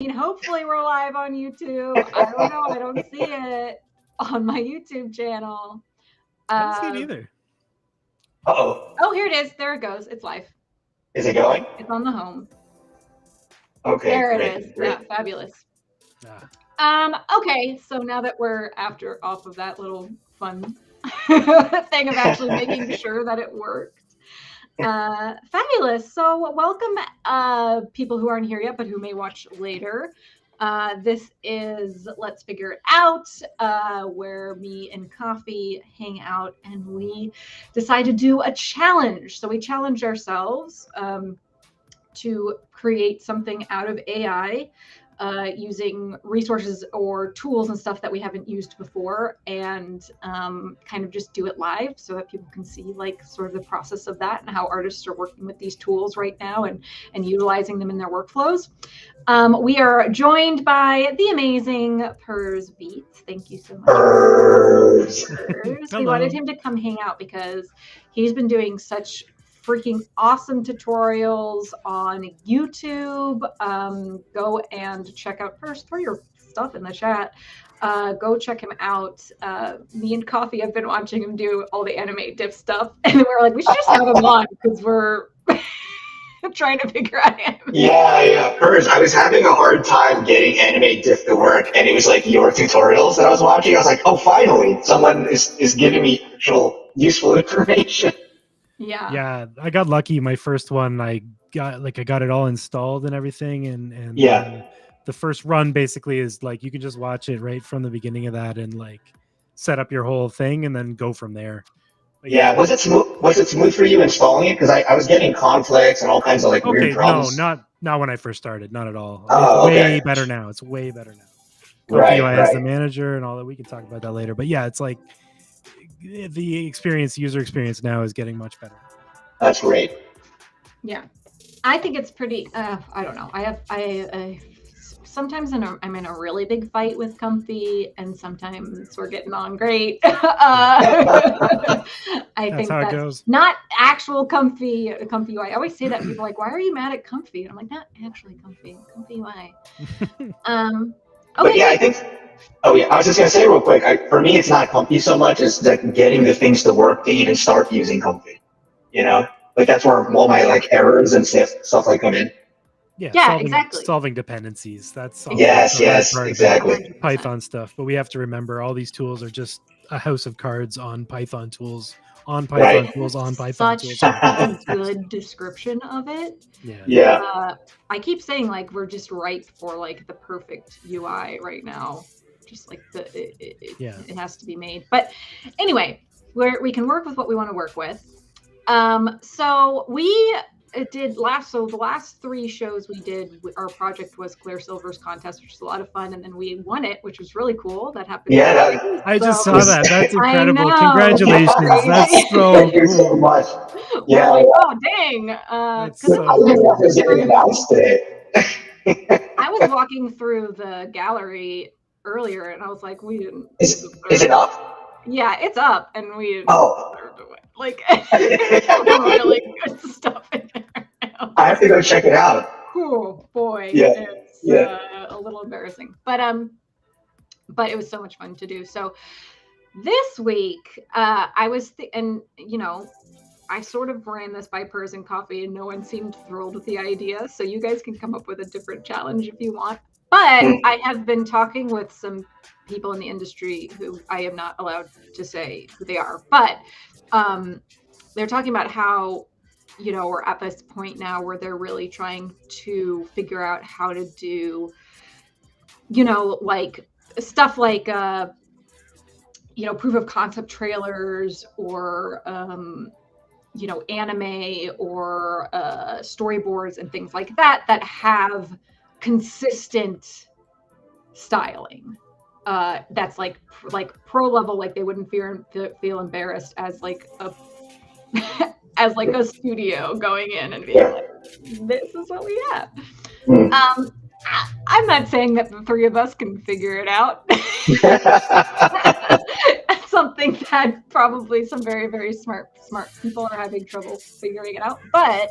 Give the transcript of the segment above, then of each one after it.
Hopefully we're live on YouTube. I don't know. I don't see it on my YouTube channel. I don't see it either. Oh, here it is. There it goes. It's live. Is it going? It's on the home. Okay. There great, it is. Great. Yeah, fabulous. Okay, so now that we're off of that little fun thing of actually making sure that it worked. Fabulous. So welcome people who aren't here yet, but who may watch later. This is Let's Figure It Out, where me and Coffee hang out and we decide to do a challenge. So we challenged ourselves to create something out of AI using resources or tools and stuff that we haven't used before, and kind of just do it live so that people can see like sort of the process of that and how artists are working with these tools right now and utilizing them in their workflows. We are joined by the amazing Purz Beats. Thank you so much. Purz. We wanted him to come hang out because he's been doing such freaking awesome tutorials on YouTube. Go and check out Purz. Throw your stuff in the chat. Go check him out. Me and Coffee have been watching him do all the AnimateDiff stuff, and we're like, we should just have him on because we're trying to figure out anime. Yeah. Purz, I was having a hard time getting AnimateDiff to work, and it was like your tutorials that I was watching. I was like, oh, finally, someone is giving me actual useful information. Yeah, I got lucky. My first one, I got it all installed and everything, and the first run basically is like you can just watch it right from the beginning of that and like set up your whole thing and then go from there. But yeah, was it smooth for you installing it? Because I was getting conflicts and all kinds of weird problems. No, not when I first started, not at all. Oh, it's way better now. It's way better now. Right. As the manager and all that. We can talk about that later. But yeah, it's like the user experience now is getting much better. That's great. Yeah, I think it's pretty. I don't know. I sometimes I'm in a really big fight with Comfy, and sometimes we're getting on great. I think how it goes. Not actual Comfy UI. I always say that, people are like, why are you mad at Comfy? And I'm like, not actually Comfy UI. Okay. But yeah, I think. Oh yeah, I was just gonna say real quick. For me, it's not Comfy so much as getting the things to work to even start using Comfy. That's where all my errors and stuff come in. Yeah, exactly. Solving dependencies. That's yes, exactly. Python stuff, but we have to remember all these tools are just a house of cards on Python tools, on Python tools, on Python tools. Such a good description of it. Yeah. I keep saying we're just ripe for the perfect UI right now. Just it has to be made. But anyway, we can work with what we want to work with. So the last 3 shows we did, our project was Claire Silver's contest, which was a lot of fun, and then we won it, which was really cool. That happened. Yeah, I just saw that. That's incredible. Congratulations. That's so Thank you so much. Yeah. Oh, dang. I was getting announced today. I was walking through the gallery earlier, and I was like, we didn't. Is it up? Yeah, it's up, and we didn't. Oh. Really good stuff in there now. I have to go check it out. Cool, boy. Yeah. It's a little embarrassing, but it was so much fun to do. So this week, I was, I sort of ran this by Purz and Coffee, and no one seemed thrilled with the idea. So you guys can come up with a different challenge if you want. But I have been talking with some people in the industry who I am not allowed to say who they are, but they're talking about how, we're at this point now where they're really trying to figure out how to do, stuff like, proof of concept trailers or, anime or storyboards and things like that have consistent styling. That's like pro level, they wouldn't feel embarrassed as a studio going in and being like, this is what we have. I'm not saying that the 3 of us can figure it out. That's something that probably some very, very smart people are having trouble figuring it out. But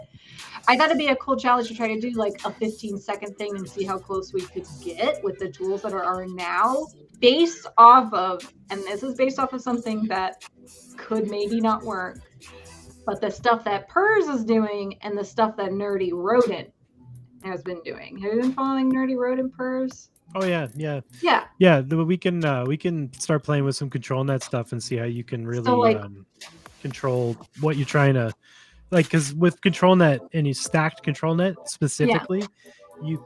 I thought it'd be a cool challenge to try to do like a 15-second thing and see how close we could get with the tools that are now based off of, and this is based off of something that could maybe not work, but the stuff that Purz is doing and the stuff that Nerdy Rodent has been doing. Have you been following Nerdy Rodent Purz? Oh yeah. We can start playing with some ControlNet stuff and see how you can really control what you're trying to like. Because with ControlNet and you stacked ControlNet specifically, you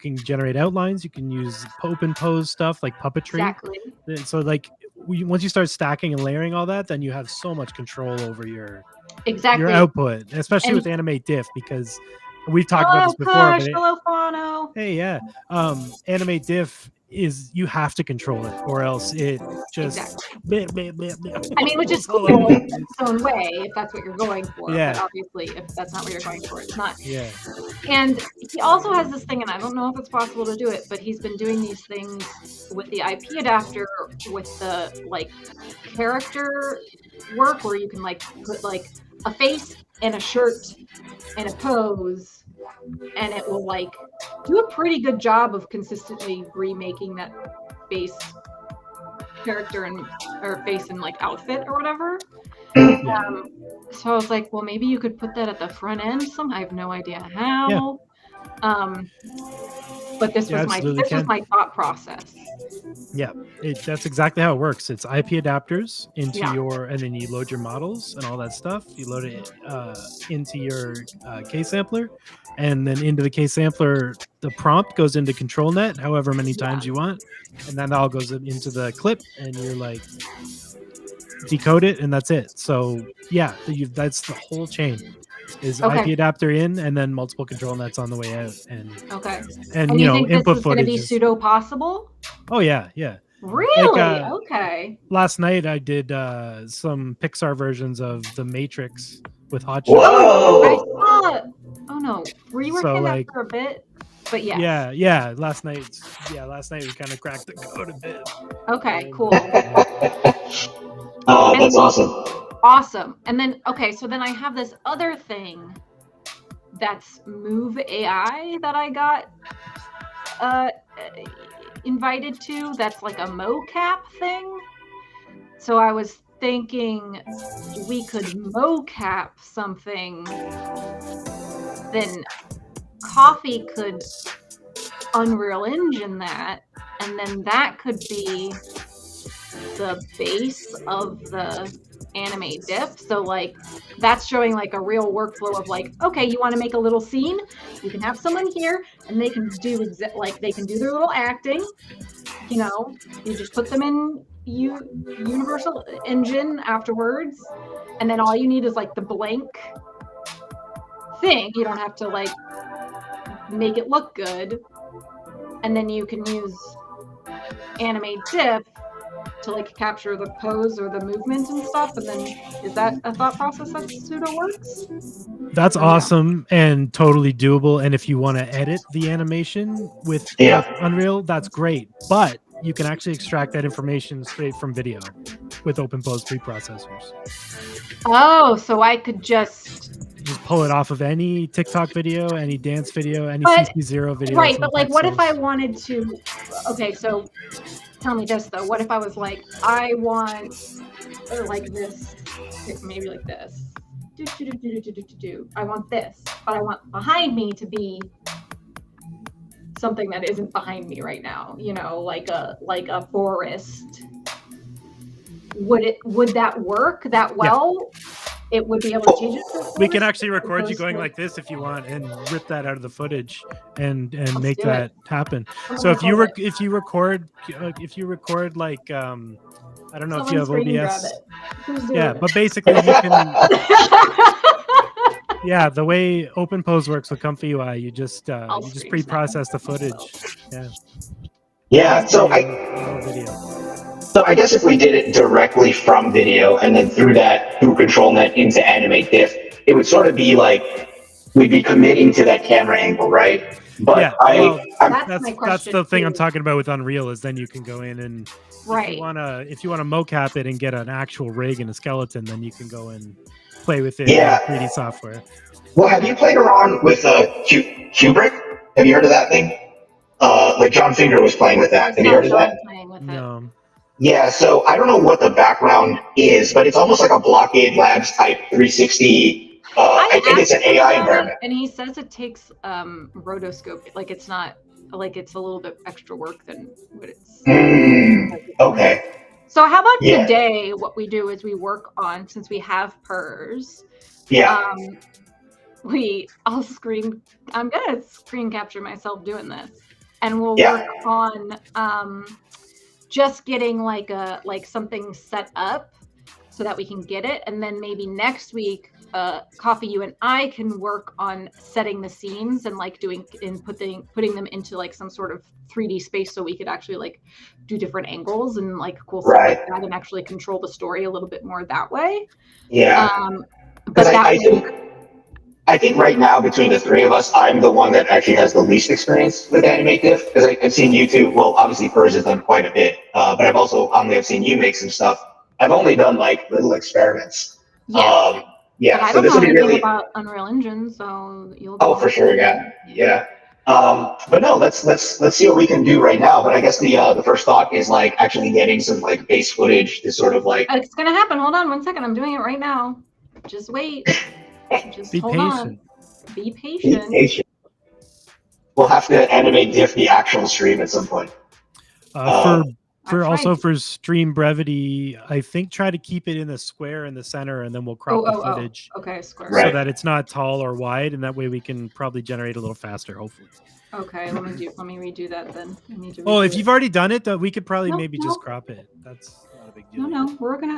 can generate outlines. You can use open pose stuff like puppetry. Exactly. So like once you start stacking and layering all that, then you have so much control over your output, especially with AnimateDiff, because we've talked about this before. Hello, Fano. Hey, yeah. AnimateDiff is you have to control it, or else it just. I mean, which is cool in its own way, if that's what you're going for. Yeah. But obviously, if that's not what you're going for, it's not. Yeah. And he also has this thing, and I don't know if it's possible to do it, but he's been doing these things with the IPAdapter with the like character work, where you can like put like a face and a shirt and a pose, and it will like do a pretty good job of consistently remaking that face character or face and like outfit or whatever. So I was like, well, maybe you could put that at the front end. I have no idea how. But this was my thought process. Yeah, that's exactly how it works. It's IP adapters into and then you load your models and all that stuff. You load it into your K sampler, and then into the K sampler, the prompt goes into ControlNet however many times you want, and then that all goes into the clip, and you're like decode it, and that's it. So yeah, that's the whole chain. Is IP adapter in, and then multiple control nets on the way out, and and you know, think input this is going to be pseudo possible? Oh yeah. Really? Okay. Last night I did some Pixar versions of The Matrix with Hot Whoa! I saw it. Oh no, were you working on that for a bit? But yes. Yeah. Last night we kind of cracked the code a bit. Okay, cool. Oh, that's awesome. Awesome. And then, so then I have this other thing that's Move AI that I got invited to. That's like a mocap thing. So I was thinking we could mocap something. Then Coffee could Unreal Engine that. And then that could be the base of the AnimateDiff. So like that's showing like a real workflow of like, okay, you want to make a little scene, you can have someone here and they can do they can do their little acting, you know, you just put them in Universal Engine afterwards, and then all you need is like the blank thing. You don't have to like make it look good, and then you can use AnimateDiff to like capture the pose or the movement and stuff. And then is that a thought process that pseudo works? That's awesome and totally doable. And if you want to edit the animation with Unreal, that's great. But you can actually extract that information straight from video with open pose preprocessors. Oh, so I could just pull it off of any TikTok video, any dance video, any CC0 video. Right, but like what if I wanted to, so tell me this though, what if I was like, I want, or like this, maybe like this, I want this, but I want behind me to be something that isn't behind me right now, you know, like a forest. Would that work that well? Yeah. It would be able to change it. We can actually record you going like this if you want, and rip that out of the footage and make that happen. So if you record like I don't know if you have OBS. Yeah, but basically you can. Yeah, the way Open Pose works with Comfy UI, you just pre-process the footage. Yeah. Yeah. So I guess if we did it directly from video and then through ControlNet into AnimateDiff, it would sort of be like we'd be committing to that camera angle, right? But Yeah, I'm, That's my that's question. the thing I'm too. talking about with Unreal is then you can go in and Right. if you wanna mocap it and get an actual rig and a skeleton, then you can go and play with it Yeah. in 3D software. well, have you played around with Kubrick? Have you heard of that thing? Like John Finger was playing with I that. Have you saw heard of John that? playing with it. No. Yeah, so I don't know what the background is, but it's almost like a Blockade Labs type 360. I think it's an asked him AI about environment. it, and he says it takes rotoscope. Like it's not like it's a little bit extra work than what it's. Okay. So how about Yeah. today? What we do is we work on, since we have Purz. Yeah. I'm gonna screen capture myself doing this, and we'll Yeah. work on just getting like something set up so that we can get it, and then maybe next week, Coffee, you and I can work on setting the scenes and like putting them into like some sort of 3D space, so we could actually like do different angles and like cool stuff Right. like that, and actually control the story a little bit more that way. Yeah. But I think right now between the three of us, I'm the one that actually has the least experience with AnimateDiff because I've seen you two. Well, obviously Purz has done quite a bit, but I've seen you make some stuff. I've only done like little experiments. yeah. Yeah. But I So don't this know will be anything really. about Unreal Engine, so you'll. Oh, for sure. Yeah. But no, let's see what we can do right now. But I guess the first thought is like actually getting some like base footage to sort of like. It's gonna happen. Hold on 1 second. I'm doing it right now. Just wait. Just Be hold patient. on. Be patient. We'll have to AnimateDiff the actual stream at some point. For stream brevity, I think try to keep it in the square in the center, and then we'll crop the footage. Okay, square. Right. So that it's not tall or wide, and that way we can probably generate a little faster, hopefully. Okay, let me redo that then. I need to. If you've already done it, we could probably just crop it. That's not a big deal. No,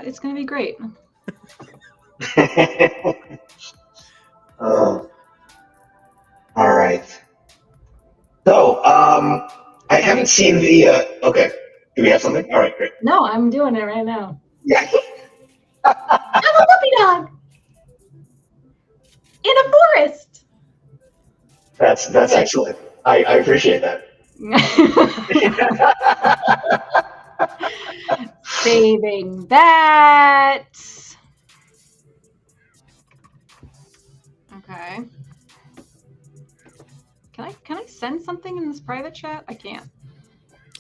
it's gonna be great. All right. So, I haven't seen the. Okay, do we have something? All right, great. No, I'm doing it right now. Yeah. I'm a puppy dog in a forest. That's excellent. I appreciate that. Saving that. Okay. Can I send something in this private chat? I can't.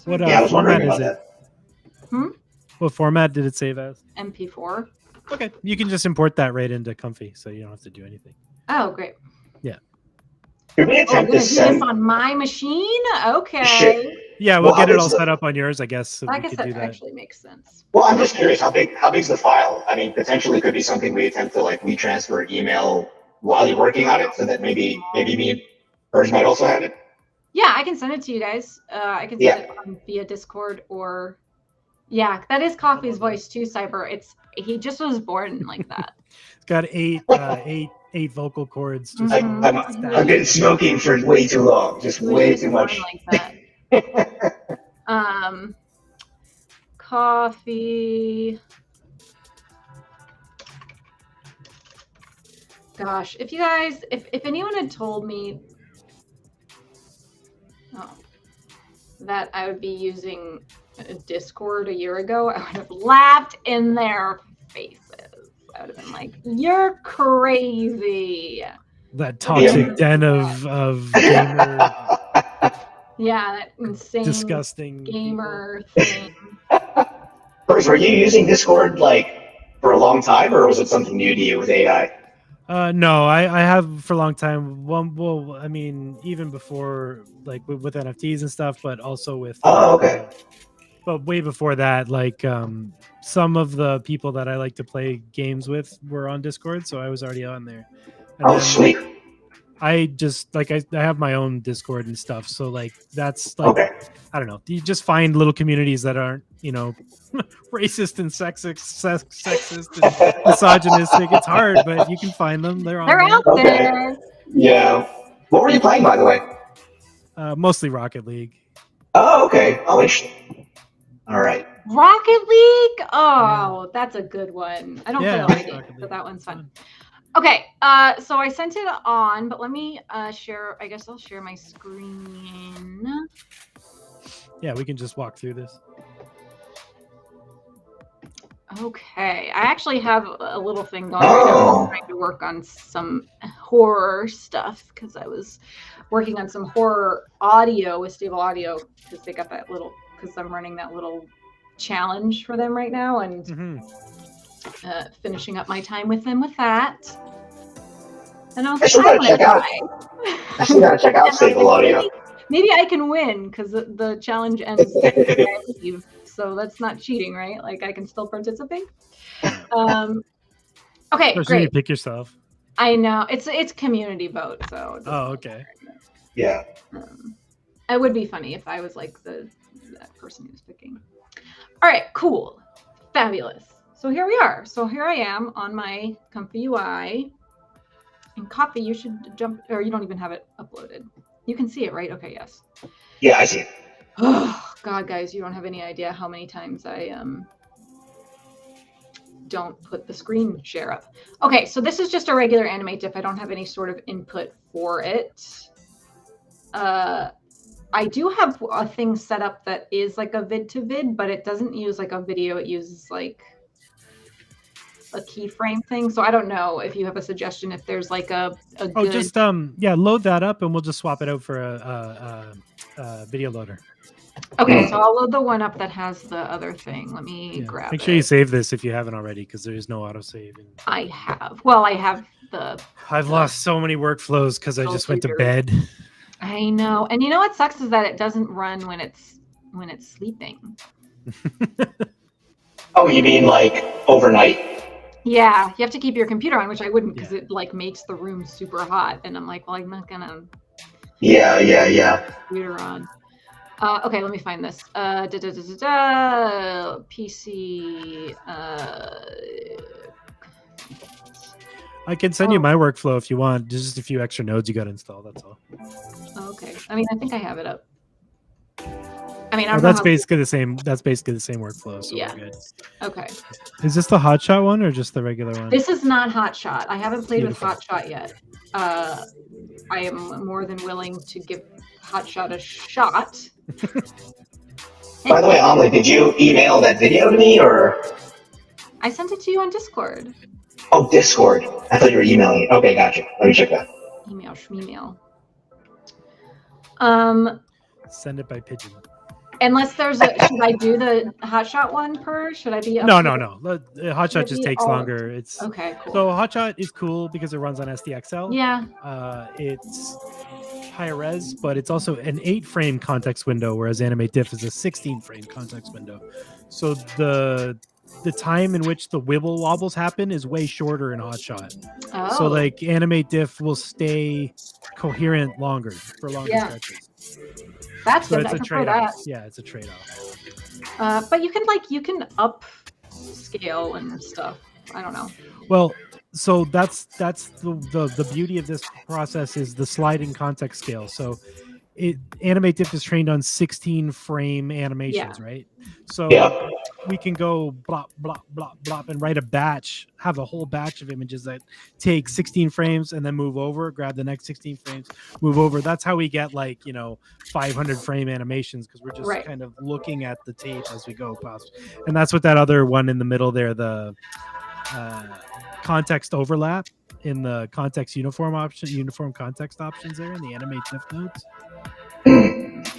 What format is it? What format did it save as? MP4. Okay, you can just import that right into Comfy, so you don't have to do anything. Oh, great. Yeah. Can we attempt to send this on my machine? Okay. Yeah, we'll get it all set up on yours, I guess. So I we guess could that do that. actually makes sense. Well, I'm just curious how big's the file? I mean, potentially could be something we attempt to like WeTransfer email while you're working on it, so that maybe me and Purz might also have it. Yeah, I can send it to you guys. I can send it via Discord or. Yeah, that is Coffee's voice too, Cyber. He just was born like that. It's got eight vocal cords. Just I've been smoking for way too long, just way too much. Like that. Coffee. Gosh, if you guys, if anyone had told me that I would be using Discord a year ago, I would have laughed in their faces. I would have been like, "You're crazy." That toxic den of gamer. Yeah, that insane, disgusting gamer thing. Purz, were you using Discord like for a long time, or was it something new to you with AI? No, I have for a long time. Well, I mean, even before, like with NFTs and stuff, but also with. Okay. But way before that, like some of the people that I like to play games with were on Discord, so I was already on there. And sweet. I just like I have my own Discord and stuff, so like that's like I don't know. You just find little communities that aren't racist and sexist and misogynistic. It's hard, but you can find them. They're out there. Yeah. What were you playing, by the way? Mostly Rocket League. Oh, okay. Oh, interesting. All right. Rocket League? Oh, that's a good one. I don't play already, but that one's fun. Okay, so I sent it on, but let me share. I guess I'll share my screen. Yeah, we can just walk through this. Okay, I actually have a little thing going right now. I'm trying to work on some horror stuff because I was working on some horror audio with Stable Audio because they got that little, because I'm running that little challenge for them right now and finishing up my time with them with that. And I was like, I actually gotta check out Stable Audio. Maybe I can win because the challenge ends after I leave. So that's not cheating, right? Like I can still participate. Okay, Or great. you pick yourself. I know it's community vote, so. Oh, okay. Yeah. It would be funny if I was like that person who's picking. All right, cool, fabulous. So here we are. So here I am on my Comfy UI. And Coffee, you should jump, or you don't even have it uploaded. You can see it, right? Okay, yes. Yeah, I see it. Oh God, guys, you don't have any idea how many times I don't put the screen share up. Okay, so this is just a regular AnimateDiff. I don't have any sort of input for it. I do have a thing set up that is like a vid to vid, but it doesn't use like a video. It uses like a keyframe thing. So I don't know if you have a suggestion, if there's like a good... just yeah, load that up and we'll just swap it out for a video loader. Okay, so I'll load the one up that has the other thing. Let me grab it. Make sure you save this if you haven't already, because there is no autosave. I have. Well, I have the... I've lost so many workflows because I just went to bed. I know. And you know what sucks is that it doesn't run when it's sleeping. Oh, you mean like overnight? Yeah, you have to keep your computer on, which I wouldn't because it like makes the room super hot. And I'm like, well, I'm not gonna... Yeah. Computer on. Okay, let me find this. PC. I can send you my workflow if you want. There's just a few extra nodes you got to install. That's all. Okay. I mean, I think I have it up. I mean, that's basically the same. That's basically the same workflow. So yeah. We're good. Okay. Is this the hotshot one or just the regular one? This is not hotshot. I haven't played with hotshot yet. I am more than willing to give hotshot a shot. By the way, Amelie, did you email that video to me or? I sent it to you on Discord. Oh, Discord. I thought you were emailing it. Okay, gotcha. Let me check that. Email. Send it by pigeon. Unless there's a, should I do the hotshot one should I be? No. Hotshot just takes longer. It's okay. Cool. So hotshot is cool because it runs on SDXL. Yeah. It's higher res, but it's also an 8-frame context window, whereas AnimateDiff is a 16-frame context window. So the time in which the wibble wobbles happen is way shorter in hotshot. Oh. So like AnimateDiff will stay coherent for longer stretches. That's so good. It's a trade-off. Yeah, it's a trade-off. But you can up scale and stuff. I don't know. Well, so that's the beauty of this process is the sliding context scale. So AnimateDiff is trained on 16-frame animations, right? So we can go blop, blop, blop, blop, and write have a whole batch of images that take 16 frames and then move over, grab the next 16 frames, move over. That's how we get 500-frame animations, because we're just kind of looking at the tape as we go past. And that's what that other one in the middle there, the context overlap in the context uniform context options there in the AnimateDiff nodes.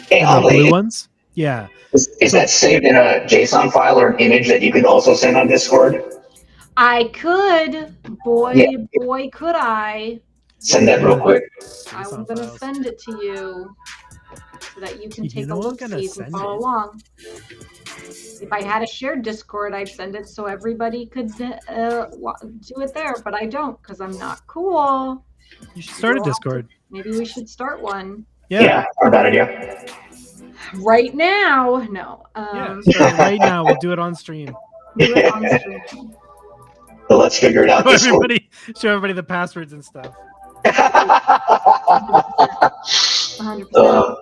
Hey, the blue ones. Yeah. Is that saved in a JSON file or an image that you can also send on Discord? I could. Boy, could I. Send that real quick. I'm going to send it to you so that you can take a look and follow along. If I had a shared Discord, I'd send it so everybody could do it there, but I don't because I'm not cool. You should start a Discord. Maybe we should start one. Yeah, not a bad idea. Right now, no. Start right now. We'll do it on stream. So let's figure it out. Show everybody the passwords and stuff. 100%.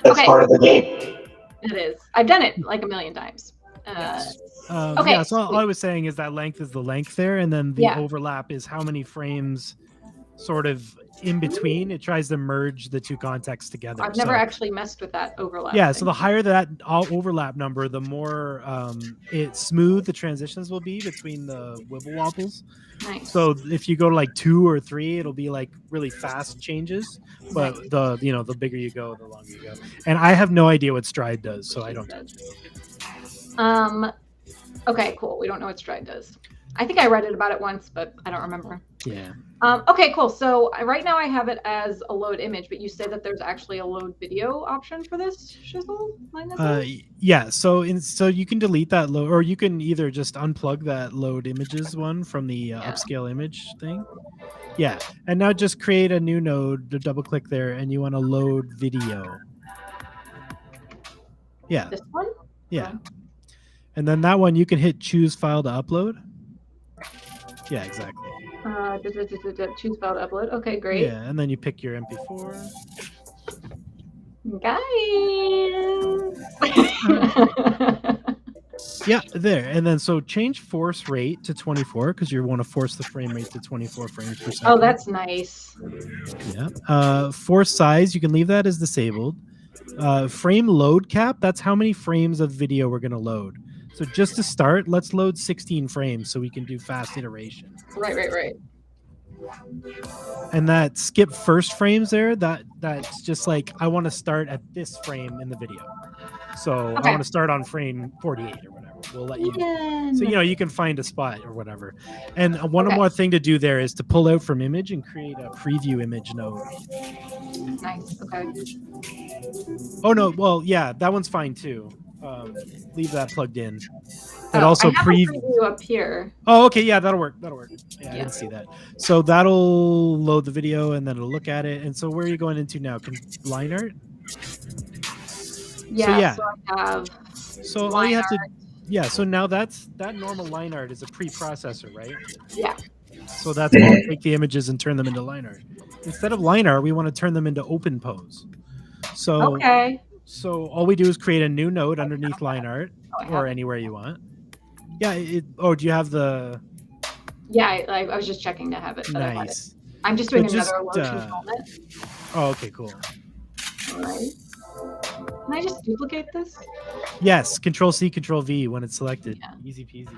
That's part of the game. It is. I've done it like a million times. Okay, Yeah, so all I was saying is that length is the length there, and then the overlap is how many frames sort of in between. It tries to merge the two contexts together. I've never actually messed with that overlap. Yeah, so the higher that overlap number, the more smooth the transitions will be between the wibble wobbles. Nice. So if you go to like 2 or 3, it'll be like really fast changes. But nice. the bigger you go, the longer you go. And I have no idea what stride does, so I don't touch it. Okay, cool. We don't know what stride does. I think I read it about it once, but I don't remember. Yeah. Okay, cool. So right now I have it as a load image, but you said that there's actually a load video option for this shizzle? Yeah. So you can delete that load, or you can either just unplug that load images one from the upscale image thing. Yeah. And now just create a new node, double click there, and you want to load video. Yeah. This one? Yeah. And then that one you can hit choose file to upload. Yeah, exactly. Choose file to upload. Okay, great. Yeah, and then you pick your MP4. Guys. Yeah, there. And then so change force rate to 24 because you want to force the frame rate to 24 frames per second. Oh, that's nice. Yeah. Force size, you can leave that as disabled. Frame load cap, that's how many frames of video we're going to load. So just to start, let's load 16 frames so we can do fast iteration. Right. And that skip first frames there, that's just like, I want to start at this frame in the video. So I want to start on frame 48 or whatever. We'll let you. So, you can find a spot or whatever. And one more thing to do there is to pull out from image and create a preview image node. Nice. Okay. Oh, no. Well, yeah, that one's fine too. Leave that plugged in. That also preview up here. Oh, okay. Yeah, that'll work. Yeah, I didn't see that. So that'll load the video and then it'll look at it. And so where are you going into now? Line art? Yeah. So I have. So all you have to. Yeah. So now that normal line art is a preprocessor, right? Yeah. So that's going to take the images and turn them into line art. Instead of line art, we want to turn them into open pose. So So all we do is create a new node underneath line art or anywhere you want. Yeah. Do you have the? Yeah, I was just checking to have it. Nice. I'm just doing another load ControlNet. Oh, okay, cool. All right. Can I just duplicate this? Yes. Control-C, Control-V when it's selected. Yeah. Easy peasy.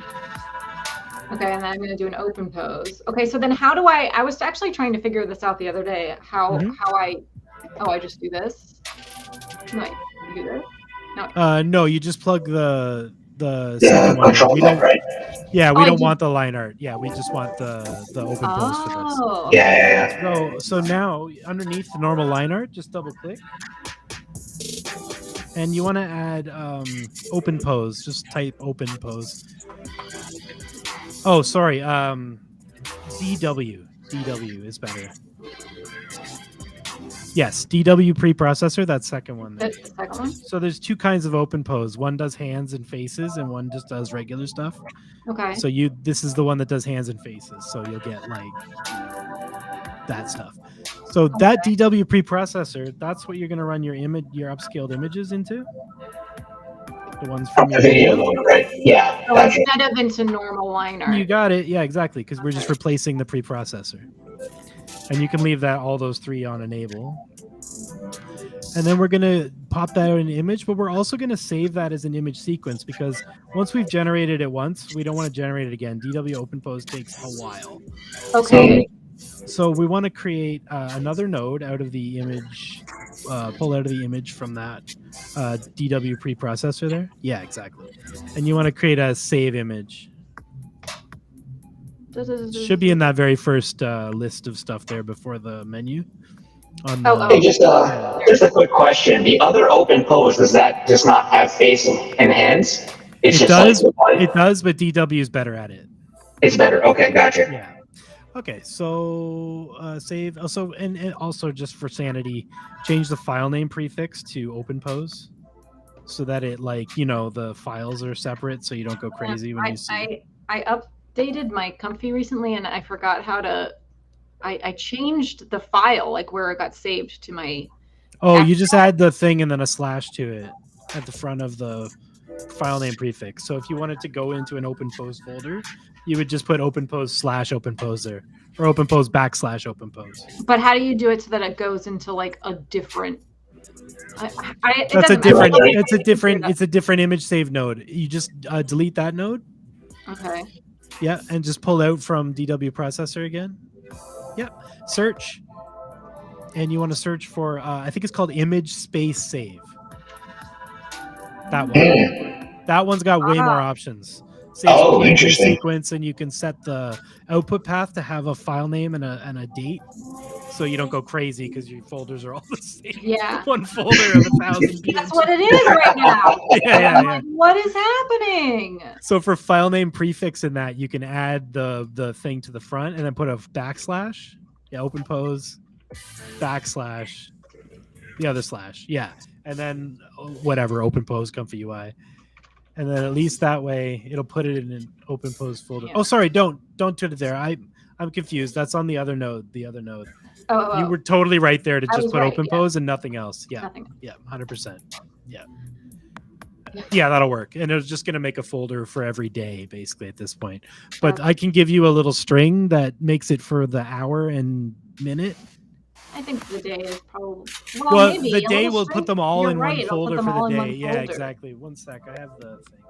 Okay, and then I'm going to do an open pose. Okay, so then how do I was actually trying to figure this out the other day. I just do this. No, wait, you do this? No. No, you just plug the second one. We don't, right? Yeah, we don't want the line art. Yeah, we just want the open pose for this. Yeah. So now underneath the normal line art, just double click. And you want to add open pose. Just type open pose. Oh, sorry. DW. DW is better. Yes, DW preprocessor, that second one. That's the second one? So there's two kinds of open pose. One does hands and faces, and one just does regular stuff. Okay. So this is the one that does hands and faces. So you'll get like that stuff. So that DW preprocessor, that's what you're going to run your upscaled images into. The ones from your video, right? Yeah. So instead of into normal line art. You got it. Yeah, exactly. Because we're just replacing the preprocessor. And you can leave all those three on enable. And then we're going to pop that out in an image, but we're also going to save that as an image sequence because once we've generated it once, we don't want to generate it again. DW open pose takes a while. Okay. So we want to create another node out of the image, pull out of the image from that DW preprocessor there. Yeah, exactly. And you want to create a save image. Should be in that very first list of stuff there before the menu. Hey, just a quick question. The other open pose, does that just not have face and hands? It does, but DW is better at it. It's better. Okay, gotcha. Yeah. Okay, so save. Also, and also just for sanity, change the file name prefix to open pose so that it the files are separate so you don't go crazy when you see. I updated my Comfy recently and I forgot how to. I changed the file where it got saved to my. Oh, you just add the thing and then a slash to it at the front of the file name prefix. So if you wanted to go into an OpenPose folder, you would just put OpenPose/OpenPose there, or OpenPose/OpenPose. But how do you do it so that it goes into like a different? It's a different image save node. You just delete that node. Okay. Yeah, and just pull out from DW processor again. Yep. Search, and you want to search for I think it's called image space save. That one. That one's got way more options. Interesting. Sequence, and you can set the output path to have a file name and a date, so you don't go crazy because your folders are all the same. Yeah. One folder of 1,000. That's what it is right now. yeah. Like, what is happening? So for file name prefix in that, you can add the thing to the front and then put a backslash. Yeah, OpenPose backslash the other slash. Yeah, and then whatever OpenPose Comfy UI. And then at least that way it'll put it in an OpenPose folder. Yeah. Oh, sorry, don't put it there. I'm confused. That's on the other node. The other node. Oh. You were totally right there to just put right, OpenPose and nothing else. Yeah. Nothing. Yeah, 100%. Yeah. Yeah, that'll work. And it's just going to make a folder for every day, basically, at this point. But I can give you a little string that makes it for the hour and minute. I think the day is probably... Well, maybe. the day will put them all in one folder for the day. Yeah, folder. exactly. One sec. I have the thing.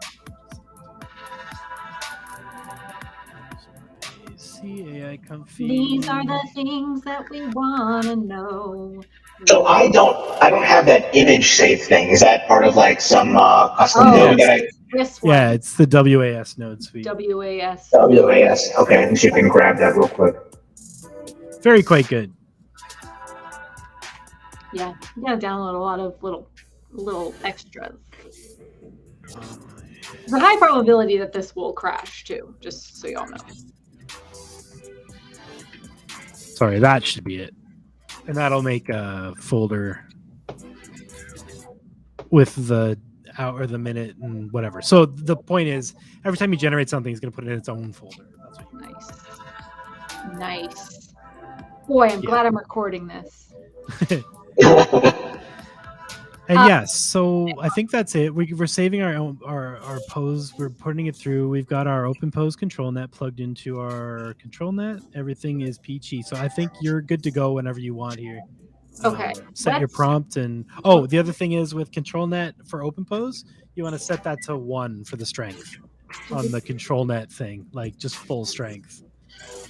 See, AI Comfy. These are the things that we want to know. So I don't have that image save thing. Is that part of like some custom node that Yeah, it's the WAS node suite. WAS. Okay, let me see if I can grab that real quick. Quite good. Yeah, you gotta download a lot of little extras. There's a high probability that this will crash too, just so y'all know. Sorry, that should be it. And that'll make a folder with the hour, the minute, and whatever. So the point is, every time you generate something, it's going to put it in its own folder. That's what you Nice. Boy, I'm glad I'm recording this. And yes, so I think that's it. We're saving our pose. We're putting it through. We've got our OpenPose ControlNet plugged into our ControlNet. Everything is peachy. So I think you're good to go whenever you want here. Okay. Set your prompt and the other thing is with ControlNet for OpenPose, you want to set that to 1 for the strength on the ControlNet thing, like just full strength.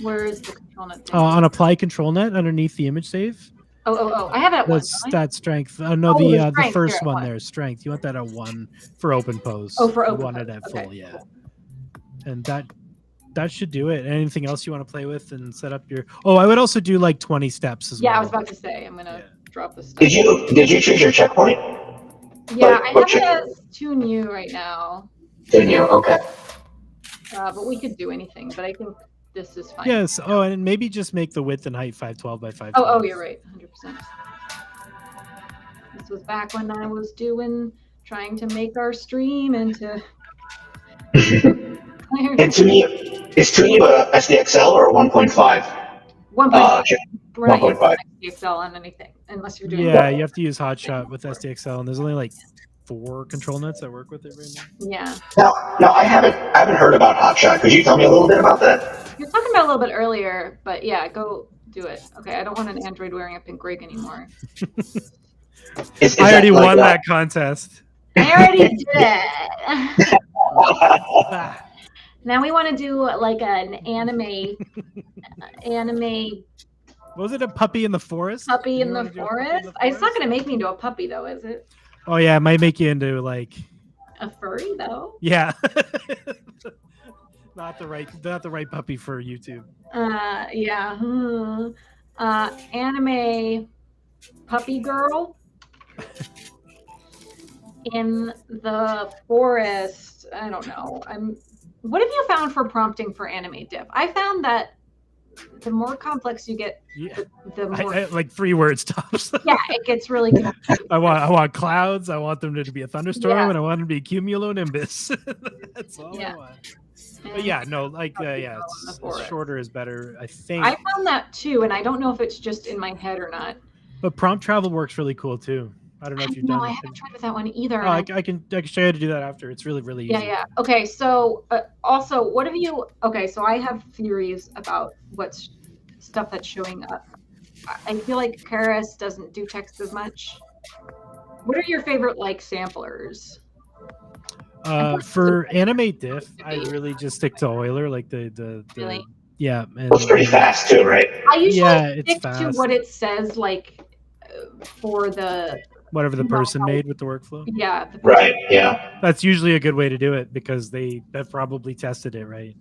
Where is the ControlNet thing? On Apply ControlNet underneath the image save. Oh! I have it at 1. That strength. The first one there, strength. You want that at 1 for OpenPose. Oh, for OpenPose. You want it at full, yeah. Cool. And that should do it. Anything else you want to play with and set up your? Oh, I would also do like 20 steps as well. Yeah, I was about to say I'm gonna drop this stuff. Did you choose your checkpoint? Yeah, I have it as 2 new right now. 2 new, okay. But we could do anything. But I think this is fine. Yes. Oh, and maybe just make the width and height 512 by 512. Oh, you're right. 100%. This was back when I was trying to make our stream into. And to me, is 2 new SDXL or 1.5? 1.5. We're not using 1.5. SDXL on anything unless you're doing. Yeah, you have to use Hotshot with SDXL, and there's only like 4 control nets that work with it right now. Yeah. No, I haven't heard about Hotshot. Could you tell me a little bit about that? You're talking about a little bit earlier, but yeah, go do it. Okay, I don't want an Android wearing a pink rig anymore. I already won that contest. I already did it. Now we want to do like an anime. Was it a puppy in the forest? Puppy in the forest? It's not going to make me into a puppy though, is it? Oh yeah, it might make you into like a furry though. Yeah. not the right puppy for YouTube. Yeah. Anime puppy girl in the forest. I don't know. What have you found for prompting for AnimateDiff? I found that the more complex you get, the more I like 3 words tops. Yeah, it gets really confusing. I want clouds. I want them to be a thunderstorm, and I want them to be cumulonimbus. That's all I want. But yeah, no, like it's shorter is better. I think I found that too, and I don't know if it's just in my head or not. But prompt travel works really cool too. I don't know if you've No, done. I haven't tried with that one either. Oh, I can show you how to do that after. It's really easy. Yeah. Okay, so also, what have you? Okay, so I have theories about what's stuff that's showing up. I feel like Keras doesn't do text as much. What are your favorite like samplers? For AnimateDiff, I really just stick to Euler, like the Really? yeah. And, It's pretty fast too, right? I usually it's stick to fast. what it says, like for the Whatever the person made with the workflow. Yeah. Right. Yeah. That's usually a good way to do it because they've probably tested it, right?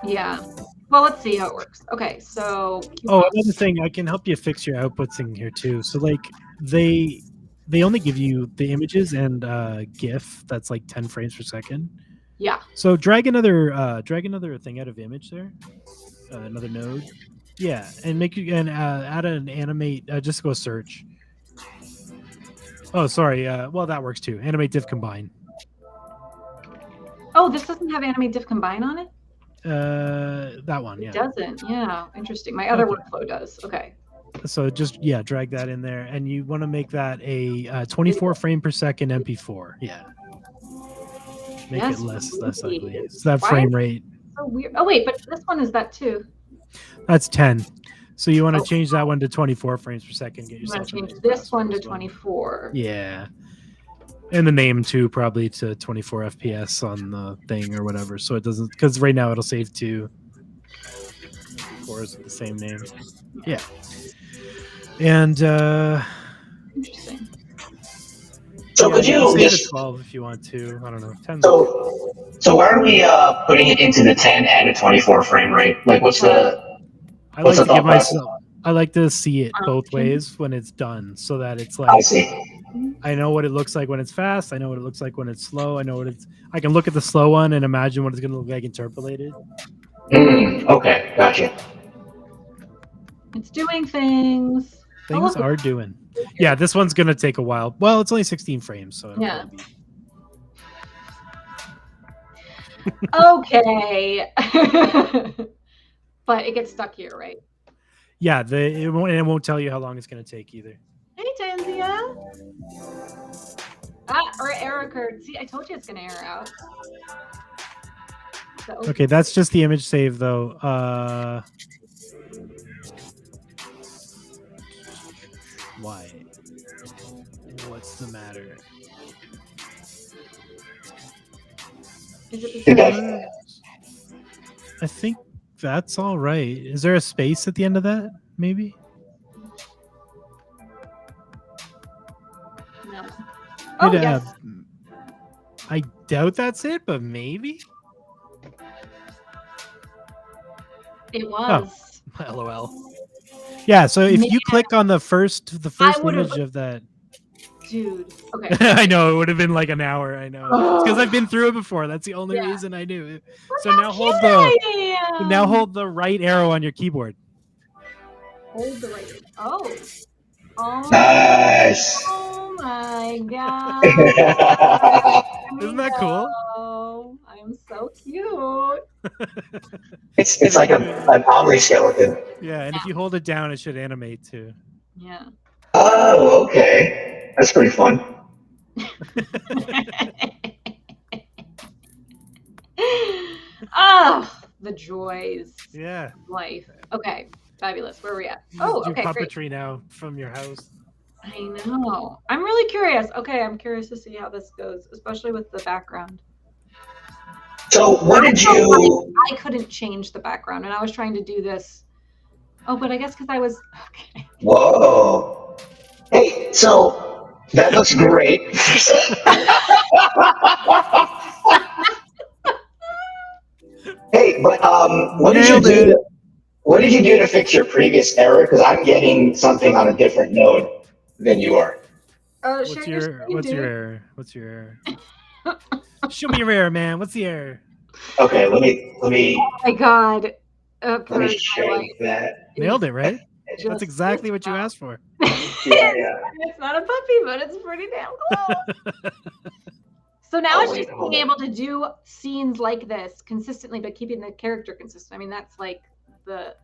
Yeah. Well, let's see how it works. Okay, so. Oh, another thing, I can help you fix your outputs in here too. So like they only give you the images and GIF that's like 10 frames per second. Yeah. So drag another thing out of image there, another node. Yeah, and add an animate. Just go search. Oh, sorry. Well, that works too. AnimateDiff combine. Oh, this doesn't have AnimateDiff combine on it? That one, yeah. It doesn't. Yeah, interesting. My other workflow does. Okay. So just drag that in there, and you want to make that a 24 frame per second MP4. Yeah. Make it less ugly. So that frame rate. So weird. Oh wait, but this one is that too. That's 10. So you want to change that one to 24 frames per second. Get yourself. Change this one to 24. Yeah. And the name too, probably to 24 FPS on the thing or whatever. So it doesn't, because right now it'll save to 4 is the same name. Yeah. And interesting. So could you just 12 if you want to? I don't know. 10. So why are we putting it into the 10 and a 24 frame rate? Like, what's the thought process? I like to see it both ways when it's done, so that it's like I see. I know what it looks like when it's fast. I know what it looks like when it's slow. I can look at the slow one and imagine what it's going to look like interpolated. Okay, gotcha. It's doing things. Things are doing. Yeah, this one's going to take a while. Well, it's only 16 frames, so yeah. Okay. But it gets stuck here, right? Yeah, it won't tell you how long it's going to take either. Hey, Tanzia. Or error occurred. See, I told you it's going to error out. So, okay, that's just the image save, though. Why? What's the matter? Is it the same? I think that's all right. Is there a space at the end of that? Maybe. No. Oh, yes. I doubt that's it, but maybe. It was. Oh, LOL. Yeah, so if you click on the first image of that. Dude. Okay. I know, it would have been like an hour. I know. Because I've been through it before. That's the only reason I knew. So now hold the right arrow on your keyboard. Hold the right. Oh. Oh. Nice. Oh my god. Isn't that cool? Oh, I'm so cute. It's like an Omri skeleton. Yeah, and if you hold it down, it should animate too. Yeah. Oh, okay. That's pretty fun. Oh, the joys of life. Okay, fabulous. Where are we at? Oh, okay, puppetry great. now from your house. I know. I'm really curious. Okay, I'm curious to see how this goes, especially with the background. So what did you... I couldn't change the background, and I was trying to do this. Oh, but I guess because I was... Okay. Whoa. Hey, so that looks great. Hey, but what did you do to fix your previous error? Because I'm getting something on a different node than you are. What's your error? What's your error? Show me your error, man. What's the error? Okay, let me. Oh my god. Let me check that. Nailed it, right? That's exactly what you asked for. Yeah. It's not a puppy, but it's pretty damn close. So now it's just being able to do scenes like this consistently, but keeping the character consistent. I mean, that's like the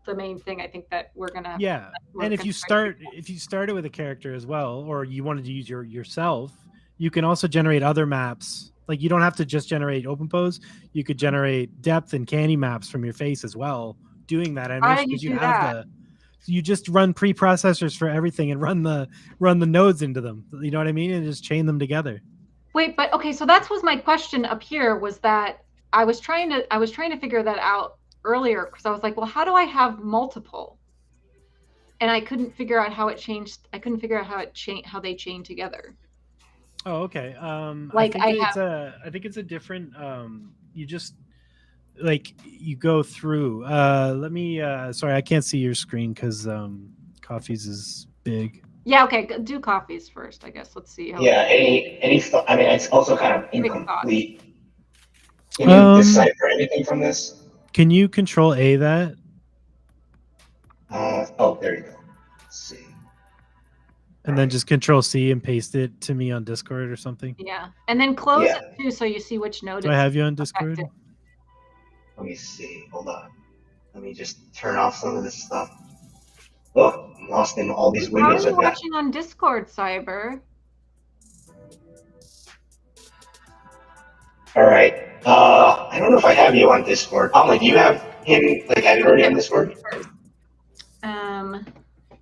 the main thing I think that we're gonna. Yeah, we're and if gonna you try to started with a character as well, or you wanted to use yourself, you can also generate other maps. Like you don't have to just generate open pose. You could generate depth and candy maps from your face as well. Doing that How animation do you because you do have that? you just run preprocessors for everything and run the nodes into them. You know what I mean? And just chain them together. Wait, but okay, so that was my question up here. Was that I was trying to figure that out earlier because I was like, well, how do I have multiple? And I couldn't figure out how it changed. I couldn't figure out how they chain together. Oh, okay. Like I have. I think it's a different. You just like you go through. Let me. Sorry, I can't see your screen because Coffee's is big. Yeah. Okay. Do coffees first, I guess. Let's see. Yeah. Any thought? I mean, it's also kind of Quick thoughts. incomplete. Can you decipher anything from this? Can you Control A that? Oh, there you go. Let's see. And then just Control C and paste it to me on Discord or something. Yeah, and then close Yeah. it too, so you see which node. Do I have you on Discord? affected. Let me see. Hold on. Let me just turn off some of this stuff. Oh, I'm lost in all these How are windows you I've got. watching on Discord, Cyber? All right. I don't know if I have you on Discord. Amelie, do you have him? Like, have you already on Discord?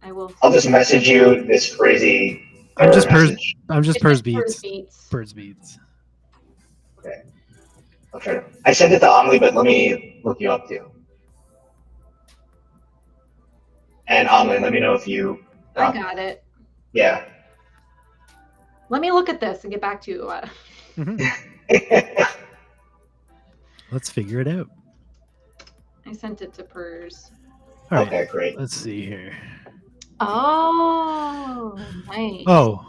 I will. I'll just message you this crazy. I'm just Purz. message. I'm just It's Purz just Beats. Beats. Purz Beats. Okay. I'll try to. I sent it to Amelie, but let me look you up too. And Amelie, let me know if you. I got it. Yeah. Let me look at this and get back to you. Let's figure it out. I sent it to Purz. All right. Okay, great. Let's see here. Oh, nice. Oh,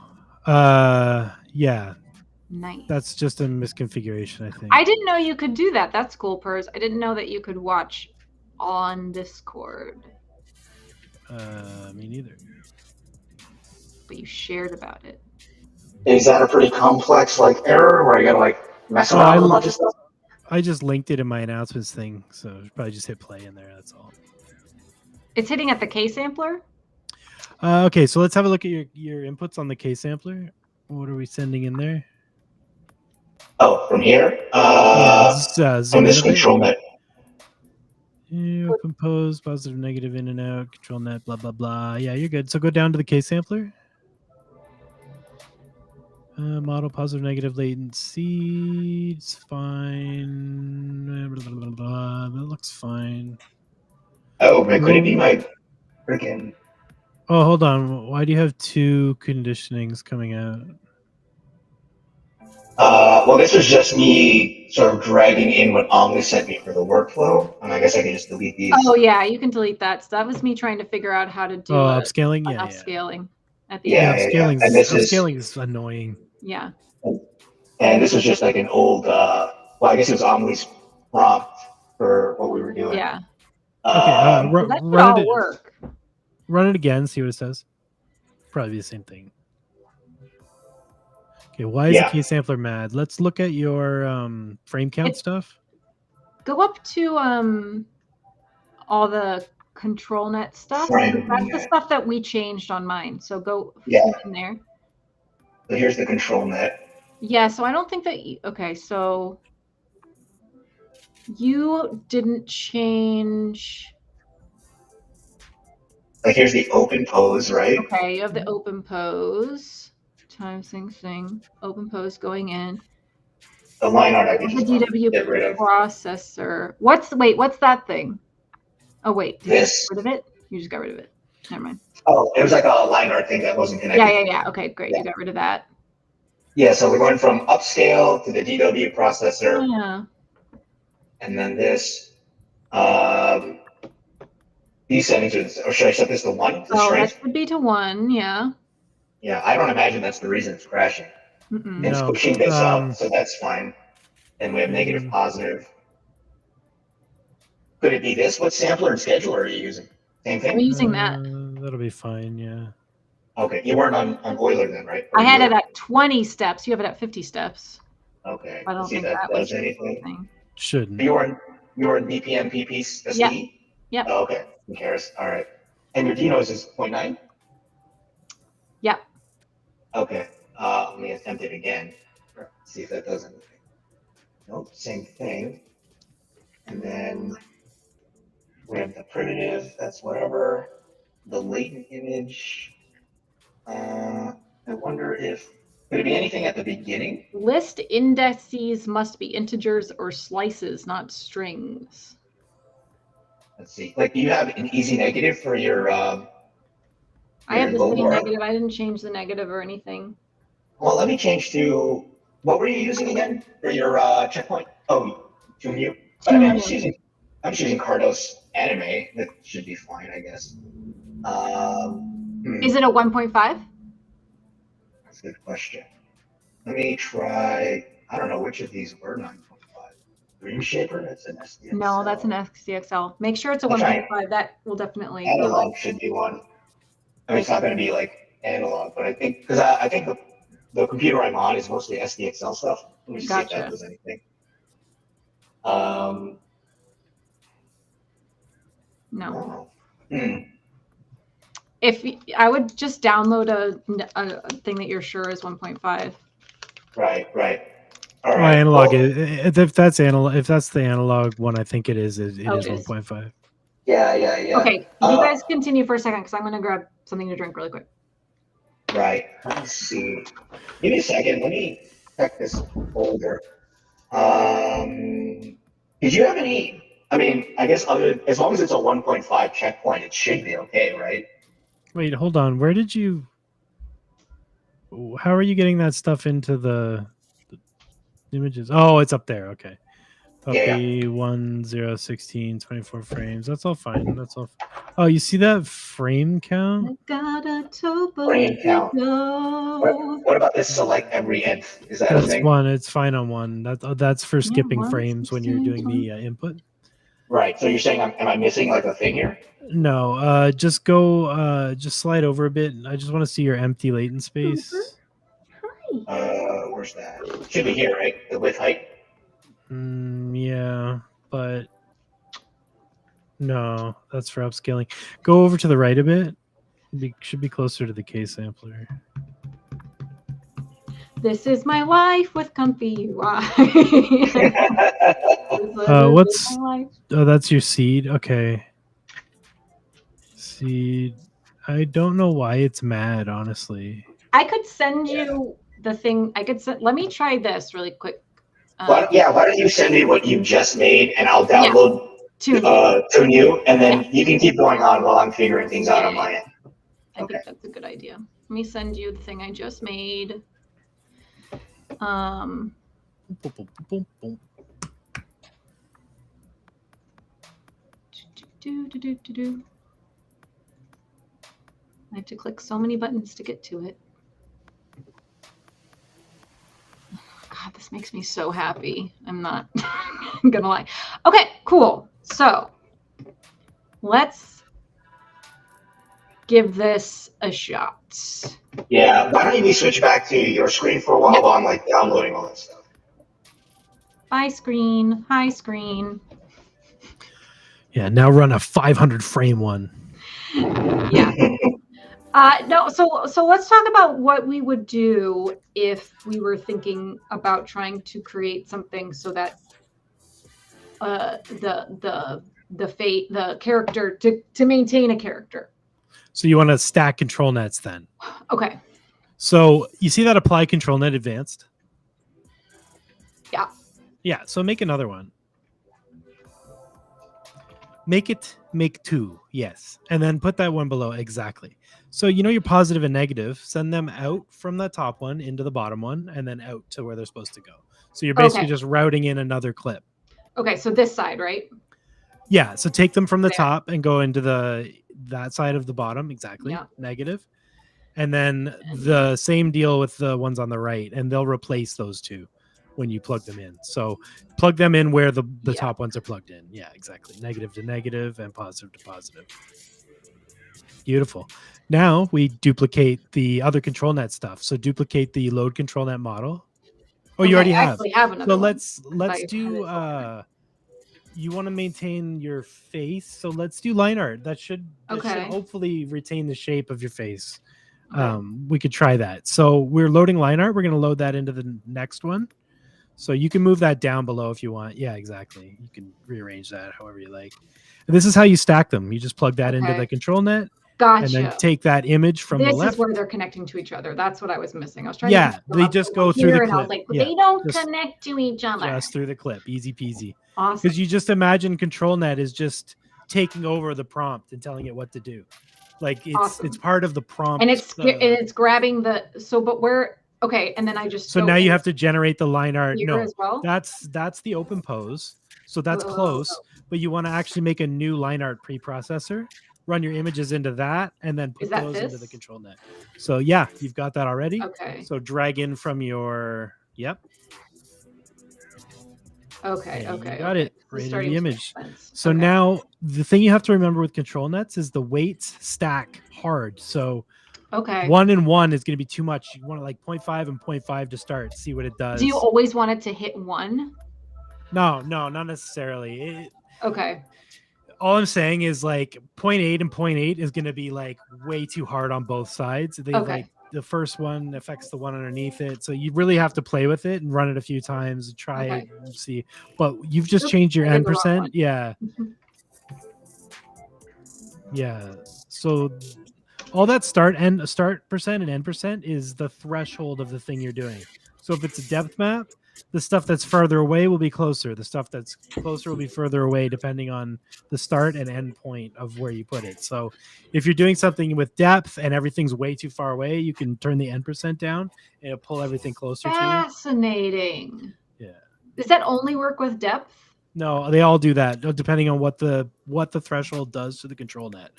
yeah. Nice. That's just a misconfiguration, I think. I didn't know you could do that. That's cool, Purz. I didn't know that you could watch on Discord. Me neither. But you shared about it. Is that a pretty complex error where you gotta mess around with a bunch of stuff? I just linked it in my announcements thing, so probably just hit play in there. That's all. It's hitting at the K sampler. Okay, so let's have a look at your inputs on the K sampler. What are we sending in there? Oh, from here? From this ControlNet. Yeah, open pose, positive, negative, in and out, ControlNet, blah, blah, blah. Yeah, you're good. So go down to the K sampler. Model, positive, negative, latency. It's fine. Blah, blah, blah, blah. That looks fine. Oh, man, could it be my freaking... Oh, hold on. Why do you have two conditionings coming out? Well, this was just me sort of dragging in what Amelie sent me for the workflow, and I guess I can just delete these. Oh yeah, you can delete that. So that was me trying to figure out how to do upscaling. Yeah, upscaling at the end. Upscaling. And upscaling is annoying. Yeah. And this was just like an old. Well, I guess it was Amelie's prompt for what we were doing. Yeah. Okay. That should all work. Run it again. See what it says. Probably the same thing. Okay, why is the key sampler mad? Let's look at your frame count stuff. Go up to all the ControlNet stuff. That's the stuff that we changed on mine. So go in there. So here's the ControlNet. Yeah, so I don't think that okay, so you didn't change. Here's the open pose, right? Okay, you have the open pose. Time thing, open pose going in. The line art I could just get rid of. Processor. What's that thing? Oh wait, did you get rid of it? You just got rid of it. Never mind. Oh, it was like a line art thing that wasn't connected. Yeah. Okay, great. You got rid of that. Yeah, so we're going from upscale to the DW processor. Yeah. And then this, these settings or should I set this to 1? That should be to 1, yeah. Yeah, I don't imagine that's the reason it's crashing. It's pushing this up, so that's fine. And we have negative, positive. Could it be this? What sampler and scheduler are you using? Same thing? We're using that. That'll be fine, yeah. Okay, you weren't on Euler then, right? I had it at 20 steps. You have it at 50 steps. Okay. I don't think that does anything. Shouldn't. You were in BPM, PP, SD? Yep. Oh, okay. Who cares? All right. And your Dino is 0.9? Yep. Okay. Let me attempt it again. See if that does anything. Nope, same thing. And then we have the primitive, that's whatever. The latent image. I wonder if, could it be anything at the beginning? List indices must be integers or slices, not strings. Let's see. Like, do you have an easy negative for your I have the low same bar? negative. I didn't change the negative or anything. Well, let me change to, what were you using again for your checkpoint? Oh, to mute. But I mean, I'm just using Cardos anime. That should be fine, I guess. Is it a 1.5? That's a good question. Let me try, I don't know which of these were 9.5. Dream Shaper, that's an SDXL. No, that's an SDXL. Make sure it's a 1.5. That will definitely Analog should be one. I mean, it's not going to be like analog, but I think, because I think the computer I'm on is mostly SDXL stuff. Let me just see if that does anything. No. Hmm. If I would just download a thing that you're sure is 1.5. Right. All right. Analog. Well, if that's the analog one, I think it is. It is 1.5. Yeah. Okay, you guys continue for a second because I'm going to grab something to drink really quick. Right. Let's see. Give me a second. Let me check this folder. Did you have any? I mean, I guess as long as it's a 1.5 checkpoint, it should be okay, right? Wait, hold on. Where did you? How are you getting that stuff into the images? Oh, it's up there. Okay. Puppy 1, 0, 16, 24 frames. That's all fine. That's all. Oh, you see that frame count? I got a topo. Frame count. What about this select every nth? Is that a thing? One. It's fine on one. That's for skipping frames when you're doing the input. Right. So you're saying, am I missing like a thing here? No. Just go. Just slide over a bit. I just want to see your empty latent space. Hi. Where's that? Should be here, right? The width height. Yeah, but no, that's for upscaling. Go over to the right a bit. Should be closer to the K sampler. This is my life with comfy UI. What's? Oh, that's your seed. Okay. Seed. I don't know why it's mad, honestly. I could send you the thing. Let me try this really quick. Why don't you send me what you just made, and I'll download to you, and then you can keep going on while I'm figuring things out on my end. I think that's a good idea. Let me send you the thing I just made. I have to click so many buttons to get to it. God, this makes me so happy. I'm not gonna lie. Okay, cool. So let's give this a shot. Yeah, why don't you switch back to your screen for a while while I'm like downloading all that stuff. Bye screen. Hi screen. Yeah, now run a 500 frame one. Yeah. No, so let's talk about what we would do if we were thinking about trying to create something so that the character to maintain a character. So you want to stack control nets then? Okay. So you see that apply control net advanced? Yeah. Yeah. So make another one. Make two. Yes. And then put that one below. Exactly. So you know your positive and negative, send them out from the top one into the bottom one and then out to where they're supposed to go. So you're basically just routing in another clip. Okay. So this side, right? Yeah. So take them from the top and go into that side of the bottom. Exactly. Yeah. Negative. And then the same deal with the ones on the right, and they'll replace those two when you plug them in. So plug them in where the top ones are plugged in. Yeah, exactly. Negative to negative and positive to positive. Beautiful. Now we duplicate the other control net stuff. So duplicate the load control net model. Oh, you already have. So one. Let's do you want to maintain your face. So let's do line art. That should hopefully retain the shape of your face. Okay. We could try that. So we're loading line art. We're going to load that into the next one. So you can move that down below if you want. Yeah, exactly. You can rearrange that however you like. And this is how you stack them. You just plug that into the ControlNet. Gotcha. And then take that image from the left. This is where they're connecting to each other. That's what I was missing. I was trying to they just go through the clip. And I was like, they don't connect to each other. Just through the clip. Easy peasy. Awesome. Because you just imagine ControlNet is just taking over the prompt and telling it what to do. Like it's part of the prompt. And it's grabbing the but where and then I just so now you have to generate the line art. No, as well? That's the open pose. So that's close, but you want to actually make a new line art preprocessor, run your images into that, and then put those into the ControlNet. So yeah, you've got that already. Okay. So drag in from your Okay. You got it. Right in the image. So okay. Now the thing you have to remember with ControlNets is the weights stack hard. So 1 and 1 is going to be too much. You want like 0.5 and 0.5 to start. See what it does. Do you always want it to hit 1? No, not necessarily. Okay. All I'm saying is like 0.8 and 0.8 is going to be like way too hard on both sides. Like the first one affects the one underneath it. So you really have to play with it and run it a few times and try it and see. But you've just changed your N%. Yeah. Yeah. So all that start percent and N% is the threshold of the thing you're doing. So if it's a depth map, the stuff that's farther away will be closer. The stuff that's closer will be further away, depending on the start and end point of where you put it. So if you're doing something with depth and everything's way too far away, you can turn the N% down and it'll pull everything closer to you. Fascinating. Yeah. Does that only work with depth? No, they all do that, depending on what the threshold does to the ControlNet.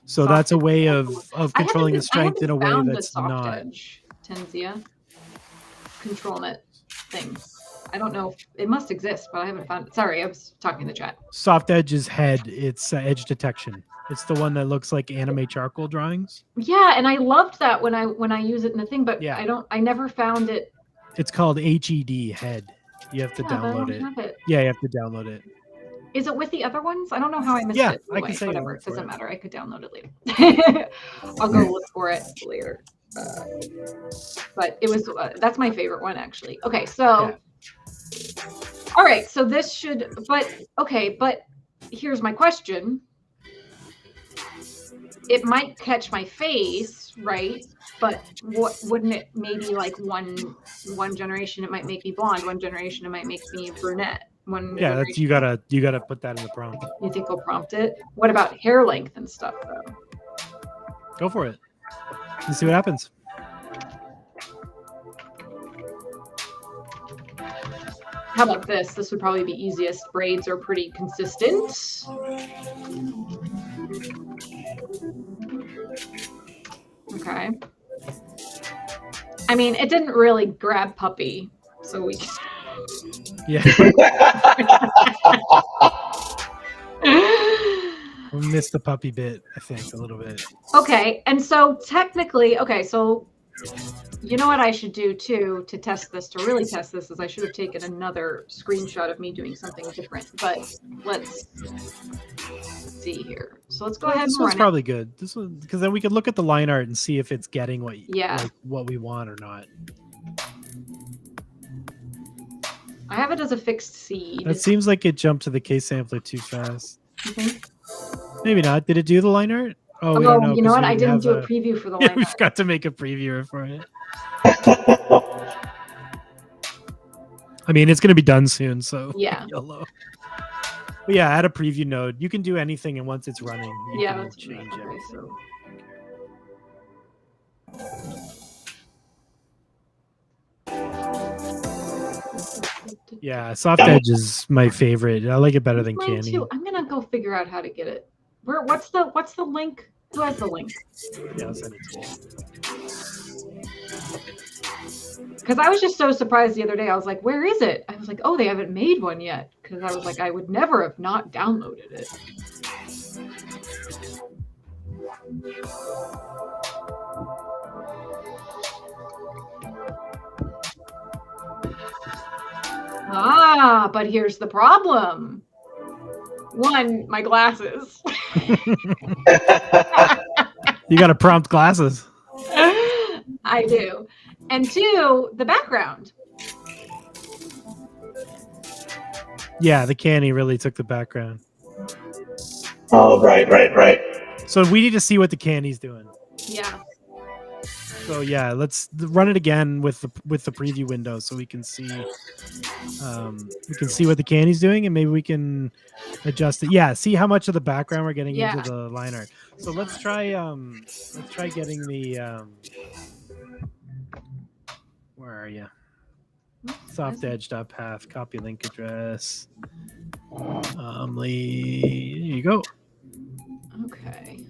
So that's a way of controlling the strength in a way that's not. Edge, Tenzia. ControlNet thing. I don't know. It must exist, but I haven't found it. Sorry, I was talking in the chat. Soft edge is head. It's edge detection. It's the one that looks like anime charcoal drawings. Yeah, and I loved that when I use it in the thing, but I never found it. It's called HED head. You have to download it. Yeah, you have to download it. Is it with the other ones? I don't know how I missed it. I can say whatever. It doesn't matter. I could download it later. I'll go look for it later. But it was that's my favorite one actually. Okay, so all right, so this should but here's my question. It might catch my face, right? But what wouldn't it maybe like one generation it might make me blonde, one generation it might make me brunette. That's you gotta put that in the prompt. You think we'll prompt it? What about hair length and stuff though? Go for it. Let's see what happens. How about this? This would probably be easiest. Braids are pretty consistent. Okay. I mean, it didn't really grab puppy, so we can... Yeah. We missed the puppy bit, I think, a little bit. Okay, and so technically, so you know what I should do too to really test this is I should have taken another screenshot of me doing something different, but let's see here. So let's go ahead and this one's probably good. This one, because then we could look at the line art and see if it's getting what we want or not. I have it as a fixed seed. That seems like it jumped to the case sampler too fast. You think? Maybe not. Did it do the line art? Oh, we don't know. You know what? I didn't do a preview for the line art. We've got to make a previewer for it. I mean, it's going to be done soon, so YOLO. But yeah, add a preview node. You can do anything, and once it's running, you can change everything. Yeah, soft edge is my favorite. I like it better than Canny. I'm gonna go figure out how to get it. What's the link? Who has the link? Yeah, I'll send it to you. Because I was just so surprised the other day. I was like, where is it? I was like, oh, they haven't made one yet. Because I was like, I would never have not downloaded it. But here's the problem. One, my glasses. You got to prompt glasses. I do. And two, the background. Yeah, the canny really took the background. Oh, right. So we need to see what the canny's doing. Yeah. So yeah, let's run it again with the preview window so we can see what the canny's doing, and maybe we can adjust it. Yeah, see how much of the background we're getting into the line art. So let's try getting the where are you? Soft edge.path, copy link address. Here you go. Okay.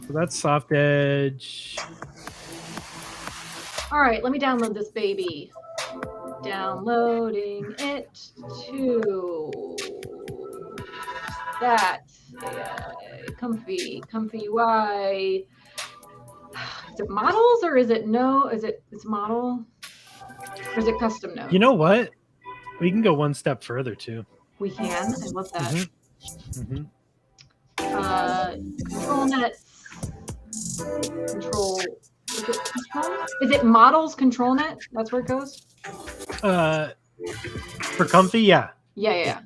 So that's soft edge. All right, let me download this baby. Downloading it to that. Comfy UI. Is it models or is it no? It's model? Or is it custom node? You know what? We can go one step further too. We can. I love that. Mm-hmm. ControlNet. Control. Is it models ControlNet? That's where it goes? For comfy, yeah. Yeah.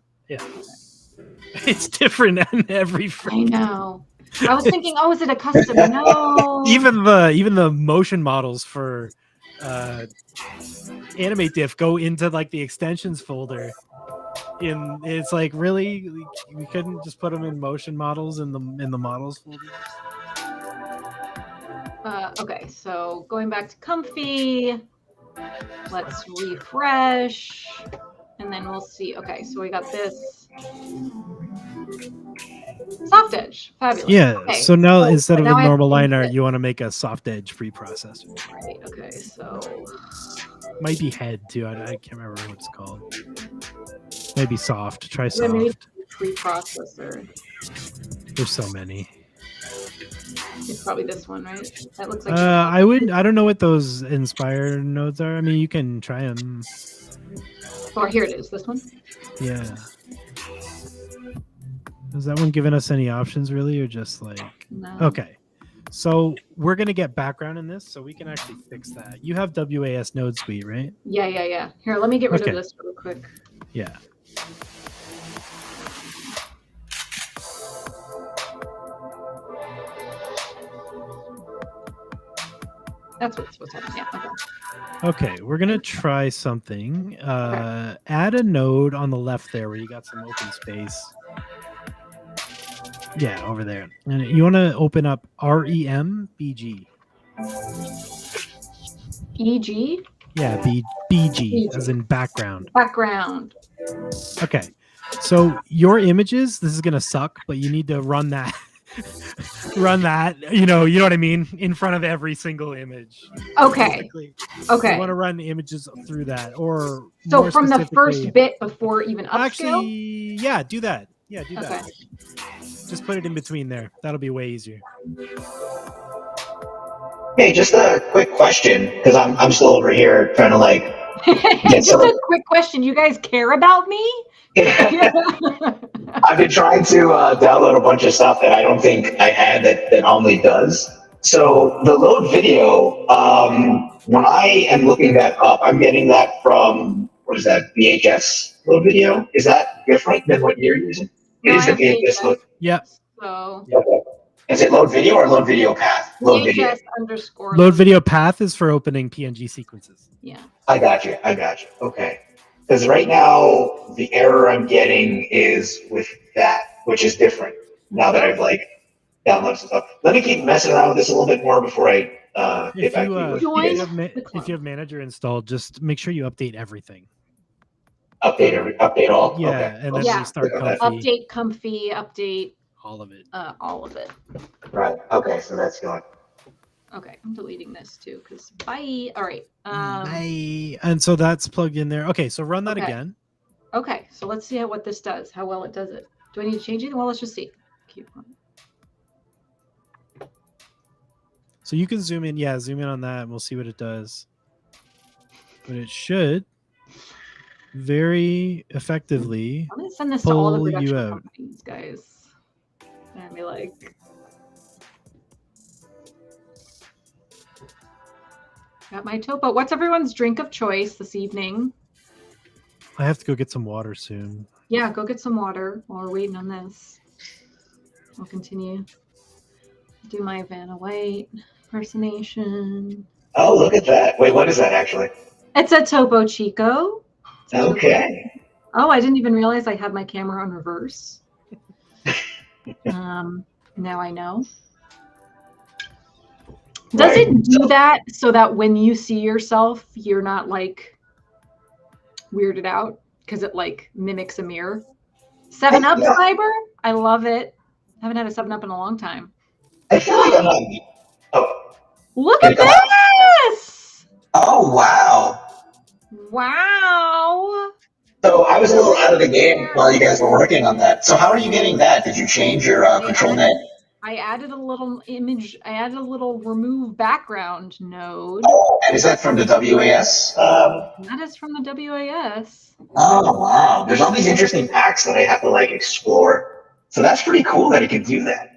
It's different in every frame. I know. I was thinking, oh, is it a custom? No. Even the motion models for AnimateDiff go into like the extensions folder. It's like, really, we couldn't just put them in motion models in the models folder. Okay, so going back to comfy, let's refresh, and then we'll see. Okay, so we got this soft edge. Fabulous. Yeah. Okay. So now instead of now the I have normal to line art, fit. you want to make a soft edge preprocessor. Right. Okay. So Might be head too. I can't remember what it's called. Maybe soft. Try yeah, maybe soft. preprocessor. There's so many. It's probably this one, right? That looks like. I don't know what those Inspire nodes are. I mean, you can try them. Oh, here it is. This one. Yeah. Is that one giving us any options really, or just like? No. Okay. So we're gonna get background in this, so we can actually fix that. You have WAS node suite, right? Yeah. Here, let me get rid of this real quick. Yeah. That's what's happening. Yeah. Okay, we're gonna try something. Add a node on the left there where you got some open space. Yeah, over there. And you want to open up REMBG. EG? Yeah, BG, as in background. Background. Okay, so your images, this is gonna suck, but you need to run that. Run that, you know what I mean, in front of every single image. Okay. Basically. Okay. You want to run images through that, or so from the first bit before even upscale. Actually, yeah, do that. Yeah, do that. Okay. Just put it in between there. That'll be way easier. Hey, just a quick question, because I'm still over here trying to like. Just a quick question. You guys care about me? I've been trying to download a bunch of stuff that I don't think I had that Omni does. So the load video, when I am looking that up, I'm getting that from, what is that, VHS load video? Is that different than what you're using? It is the VHS load. Yeah. So. Okay. Is it load video or load video path? Load video. _ Load video path is for opening PNG sequences. Yeah. I got you. Okay. Because right now, the error I'm getting is with that, which is different now that I've like downloaded some stuff. Let me keep messing around with this a little bit more before I get back to you. If you have Manager installed, just make sure you update everything. Update all? Yeah, okay. and then restart Comfy. Update Comfy, update. All of it. All of it. Right. Okay, so that's going. Okay, I'm deleting this too, because bye. All right. Bye. And so that's plugged in there. Okay, so run that again. Okay, so let's see what this does, how well it does it. Do I need to change it? Well, let's just see. Keep on. So you can zoom in. Yeah, zoom in on that, and we'll see what it does. But it should. very effectively I'm gonna send this to all the pull you production out. companies, guys. And be like, got my topo. What's everyone's drink of choice this evening? I have to go get some water soon. Yeah, go get some water while we're waiting on this. I'll continue. Do my Vanna White impersonation. Oh, look at that. Wait, what is that actually? It's a Topo Chico. Okay. Oh, I didn't even realize I had my camera on reverse. Now I know. Does it do that so that when you see yourself, you're not like weirded out because it like mimics a mirror? 7-Up fiber? I love it. I haven't had a 7-Up in a long time. I feel like I'm not. Oh. Look at this! Oh, wow. Wow. So I was a little out of the game while you guys were working on that. So how are you getting that? Did you change your ControlNet? I added a little image. I added a little remove background node. Oh, and is that from the WAS? That is from the WAS. Oh, wow. There's all these interesting packs that I have to like explore. So that's pretty cool that it can do that.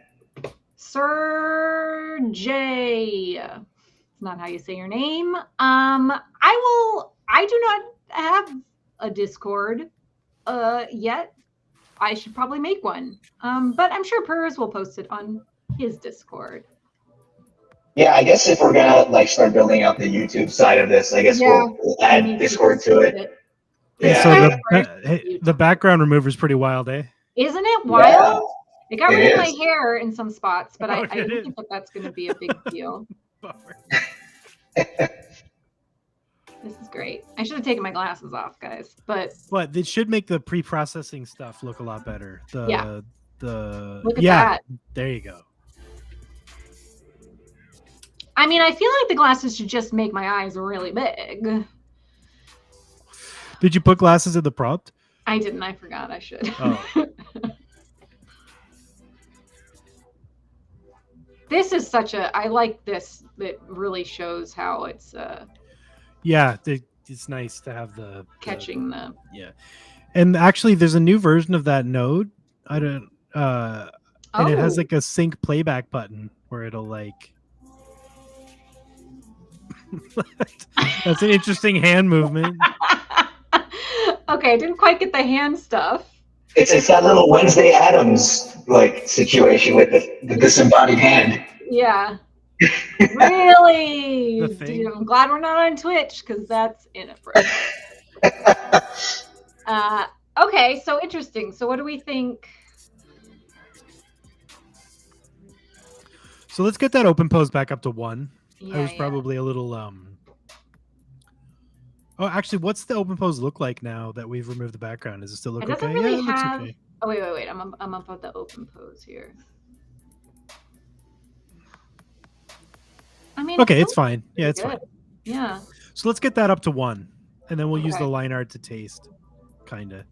Sir J. Not how you say your name. I do not have a Discord yet. I should probably make one. But I'm sure Purz will post it on his Discord. Yeah, I guess if we're gonna like start building out the YouTube side of this, I guess we'll add Discord to it. Yeah. So the background remover is pretty wild, eh? Isn't it wild? Yeah, it got rid of my hair in some spots, but I don't think that's going to be a big deal. This is great. I should have taken my glasses off, guys. But it should make the pre-processing stuff look a lot better. Look at that. There you go. I mean, I feel like the glasses should just make my eyes really big. Did you put glasses in the prompt? I didn't. I forgot. I should. Oh. This is such a. I like this. It really shows how it's. Yeah, it's nice to have the catching the. Yeah, and actually, there's a new version of that node. I don't. And it has like a sync playback button where it'll like. That's an interesting hand movement. Okay, I didn't quite get the hand stuff. It's that little Wednesday Addams like situation with the disembodied hand. Yeah. Really? Dude, I'm glad we're not on Twitch because that's inappropriate. Okay, so interesting. So what do we think? So let's get that open pose back up to 1. Yeah, I was probably a little Oh, actually, what's the open pose look like now that we've removed the background? Does it still look okay? Really it looks okay. Oh wait. I'm up at the open pose here. I mean, okay, it's fine. Yeah, it's fine. Yeah. So let's get that up to 1, and then we'll use the line art to taste, kinda.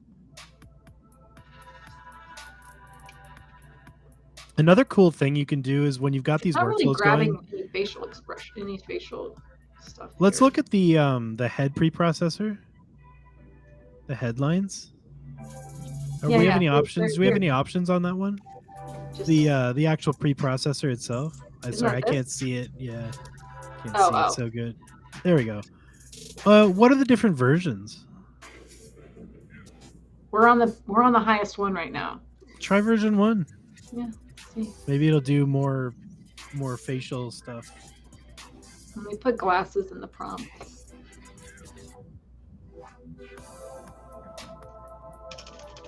Another cool thing you can do is when you've got these workflows going. Any facial expression, any facial stuff. Let's look at the head preprocessor. The headlines. Do we have any options? Do we have any options on that one? The actual preprocessor itself. I'm sorry, I can't see it. Yeah, can't see it so good. There we go. What are the different versions? We're on the highest one right now. Try version 1. Yeah. See. Maybe it'll do more facial stuff. Let me put glasses in the prompt.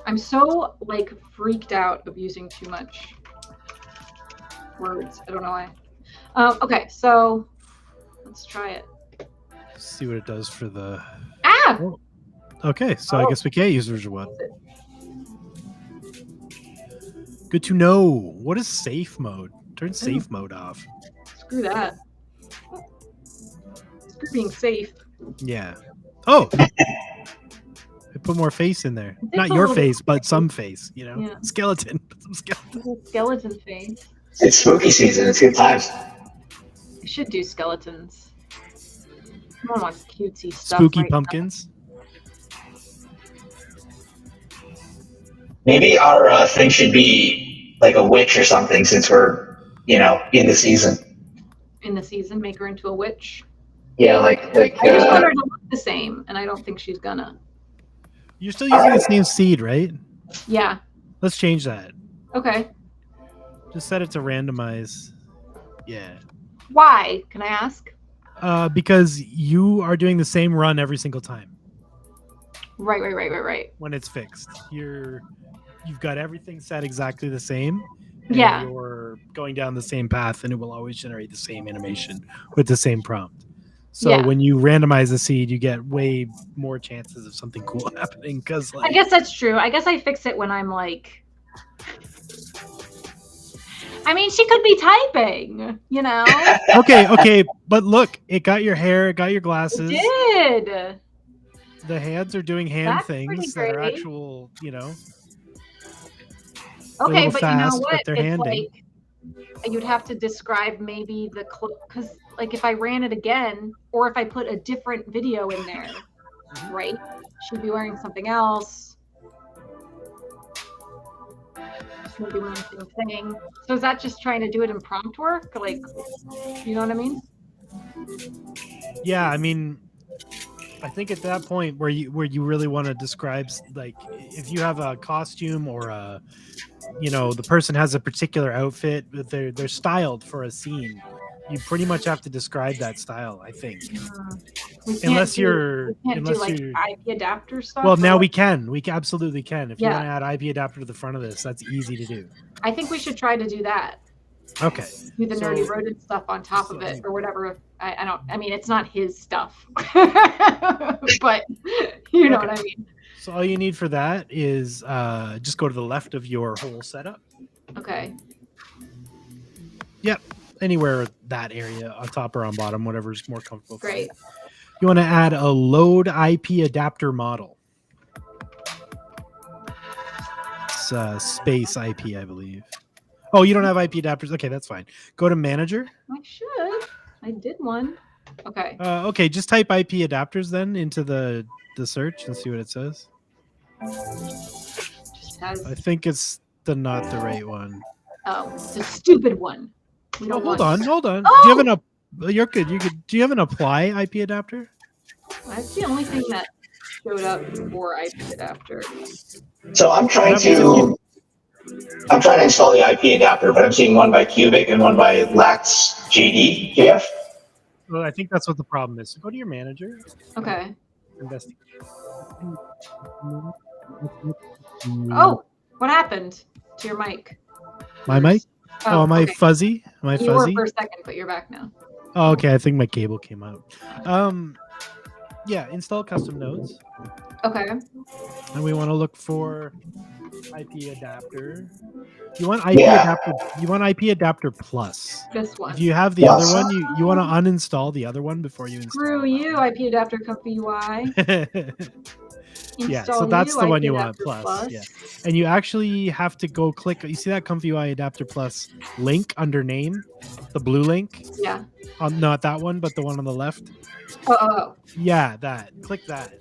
I'm so like freaked out of using too much words. I don't know why. Okay, so let's try it. See what it does for the. Ah. Oh. Okay, so I guess we can't use version 1. Good to know. What is safe mode? Turn safe mode off. Screw that. Screw being safe. Yeah. Oh. I put more face in there. Not your face, but some face. You know, skeleton. Some skeleton. Skeleton face. It's spooky season. It's good times. I should do skeletons. I don't want cutesy stuff. Spooky pumpkins. Maybe our thing should be like a witch or something, since we're, in the season. In the season, make her into a witch. Yeah, like. I just want her to look the same, and I don't think she's gonna. You're still using the same seed, right? Yeah. Let's change that. Okay. Just set it to randomize. Yeah. Why? Can I ask? Because you are doing the same run every single time. Right. When it's fixed, you've got everything set exactly the same. And Yeah. You're going down the same path, and it will always generate the same animation with the same prompt. So Yeah. when you randomize the seed, you get way more chances of something cool happening. Because I guess that's true. I guess I fix it when I'm like. I mean, she could be typing, Okay, but look, it got your hair, it got your glasses. It did. The hands are doing hand That's things pretty that are great. actual, Okay, little but fast, you know but what? they're It's handing. like you'd have to describe maybe the because like if I ran it again, or if I put a different video in there, right? She'd be wearing something else. She'd be wearing the same thing. So is that just trying to do it in prompt work? Like, you know what I mean? Yeah, I mean, I think at that point where you really want to describe, like, if you have a costume or the person has a particular outfit, but they're styled for a scene, you pretty much have to describe that style, I think. Unless you're IP adapter stuff. Well, now we absolutely can. If you Yeah. want to add IP adapter to the front of this, that's easy to do. I think we should try to do that. Okay. Do the So- nerdy rodent stuff on top of it or whatever. I mean, it's not his stuff, but you know what I mean. So all you need for that is just go to the left of your whole setup. Okay. Yep. Anywhere that area, on top or on bottom, whatever's more comfortable for you. Great. You want to add a load IP adapter model. It's space IP, I believe. Oh, you don't have IP adapters? Okay, that's fine. Go to manager. I should. I did one. Okay. Okay, just type IP adapters then into the search and see what it says. Just has. I think it's not the right one. Oh, the stupid one. We don't Hold want. on. Oh! Do you have you're good. Do you have an apply IP adapter? That's the only thing that showed up for IP adapter. So I'm trying to install the IP adapter, but I'm seeing one by Cubic and one by Lax JD. Well, I think that's what the problem is. So go to your manager. Okay. Investigate. Oh, what happened to your mic? My mic? Oh, am I okay. fuzzy? Am I You were fuzzy? for a second, but you're back now. Oh, okay. I think my cable came out. Yeah, install custom nodes. Okay. And we want to look for IP adapter. You want IP adapter. You want IP adapter plus. This one. If you have the other one, you want to uninstall the other one before you install. Screw you, IP adapter comfy UI. Yeah, so Install that's you, the one IP you want adapter plus. Yeah, and you actually have to go click. You see that Comfy UI Adapter Plus link under name, the blue link. Yeah. Not that one, but the one on the left. Oh. Yeah, that. Click that.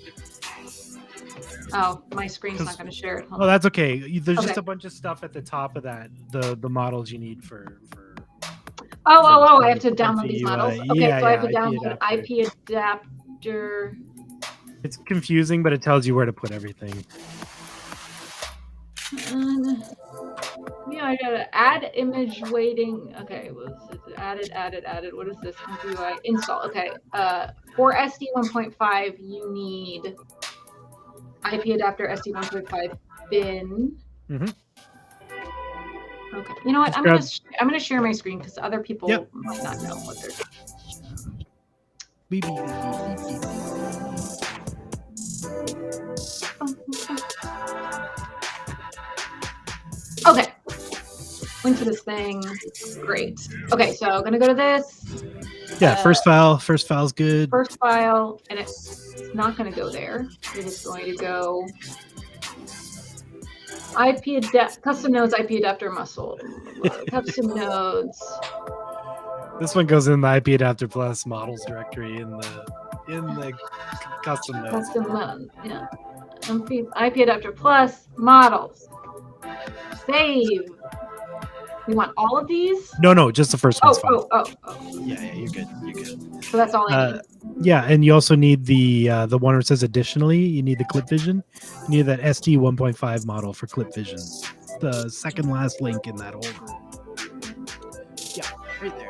Oh, my screen's not going to share it. Oh, that's okay. There's just Okay. a bunch of stuff at the top of that. The models you need for. Oh! I have to download Comfy these UI. models. Okay, Yeah, so I have to IP download adapter. IP adapter. It's confusing, but it tells you where to put everything. Yeah, I gotta add image waiting. Okay, added. What is this? Comfy UI install. Okay. For SD 1.5, you need IP adapter SD 1.5 bin. Mhm. Okay. You know what? Just I'm gonna share my screen because other people Yep. might not know what they're doing. Beep, beep, beep, beep, beep, beep. Okay. Link to this thing. Great. Okay, so I'm gonna go to this. Yeah, first file's good. First file, and it's not gonna go there. It is going to go custom nodes, IP adapter muscle. Custom nodes. This one goes in the IP adapter plus models directory in the custom nodes. Custom mode. Yeah. IP adapter plus models. Save. We want all of these? No, just the first one's fine. Oh. Yeah, you're good. You're good. So that's all I need. Yeah, and you also need the one where it says additionally, you need the clip vision. You need that SD 1.5 model for clip vision. The second last link in that whole group. Yeah, right there.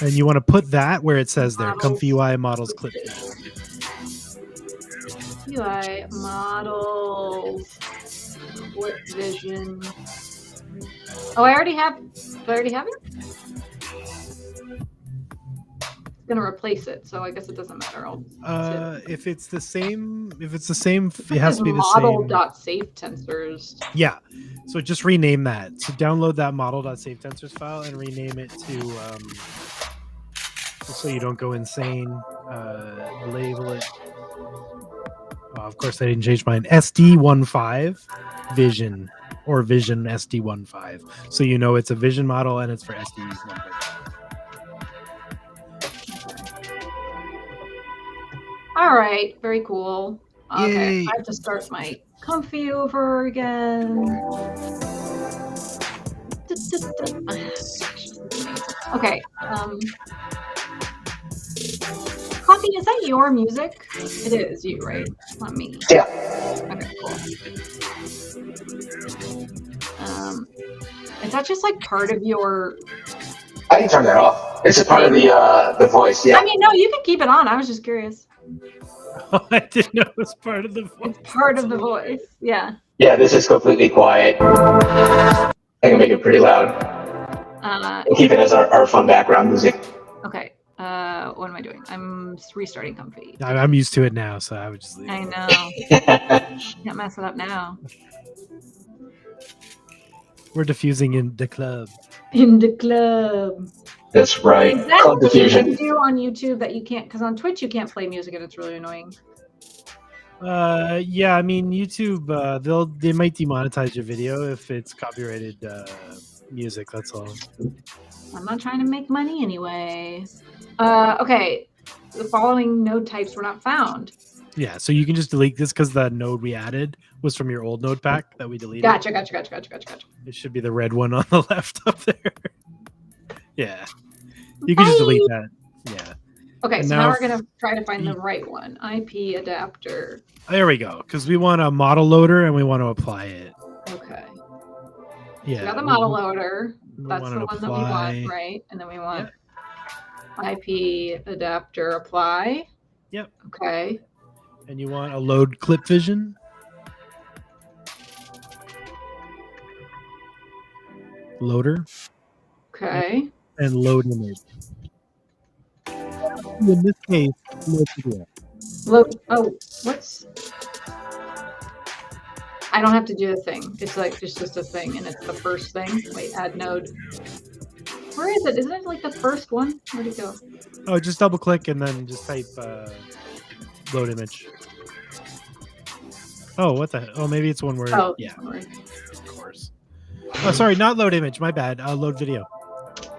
And you want to put that where it says there, Comfy UI models clip vision. UI models clip vision. Oh, I already have. Do I already have it? It's gonna replace it, so I guess it doesn't matter. If it's the same, it has to be the same. Model.save tensors. Yeah, so just rename that. So download that model.save tensors file and rename it to, just so you don't go insane. Label it. Oh, of course, I didn't change mine. SD15 Vision. Or Vision SD15. So you know it's a Vision model and it's for SD15. All right, very cool. Okay, Yay. I have to start my Comfy over again. Okay. Coffee, is that your music? It is you, right? Not me. Yeah. Okay, cool. Is that just like part of your? I can turn that off. It's a part of the voice. Yeah. I mean, no, you can keep it on. I was just curious. Oh, I didn't know it was part of the voice. It's part of the voice. Yeah. Yeah, this is completely quiet. I can make it pretty loud. We'll keep it as our fun background music. Okay. What am I doing? I'm restarting Comfy. I'm used to it now, so I would just leave. I know. Can't mess it up now. We're diffusing in the club. In the club. That's right. Is that Club what you diffusion. can do on YouTube that you can't? Because on Twitch you can't play music and it's really annoying. Yeah, I mean YouTube, they might demonetize your video if it's copyrighted music. That's all. I'm not trying to make money anyway. Okay. The following node types were not found. Yeah, so you can just delete this because the node we added was from your old node pack that we deleted. Gotcha. It should be the red one on the left up there. Yeah. You can just delete that. Yeah. Okay, And so now now we're going to try to find the right one. IPAdapter. There we go. Because we want a model loader and we want to apply it. Okay. Yeah. We got the model loader. we That's want the to one that we apply- want, right? And then we want IPAdapter apply. Yep. Okay. And you want a load clip vision. Loader. Okay. And load image. In this case, load video. Load. Oh, what's? I don't have to do a thing. It's like it's just a thing, and it's the first thing. Wait, add node. Where is it? Isn't it like the first one? Where'd it go? Oh, just double click and then just type load image. Oh, what the hell? Oh, maybe it's one word. Oh, yeah, sorry. of course. Oh, sorry, not load image. My bad. Load video.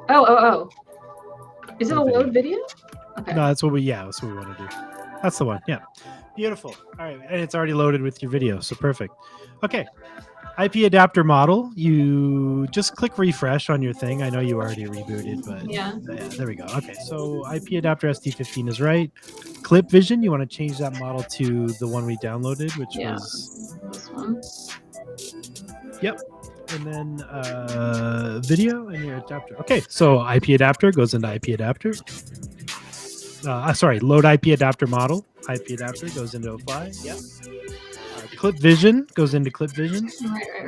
Oh. Is it a Load video. load video? Okay. No, that's what we want to do. That's the one. Yeah. Beautiful. All right. And it's already loaded with your video. So perfect. Okay. IPAdapter model. You just click refresh on your thing. I know you already rebooted, but Yeah. there we go. Okay. So IPAdapter SD15 is right. Clip vision. You want to change that model to the one we downloaded, which was this one. Yep. And then video and your adapter. Okay, so IPAdapter goes into IPAdapter. Sorry, load IPAdapter model. IPAdapter goes into apply. Yep. Clip vision goes into clip vision.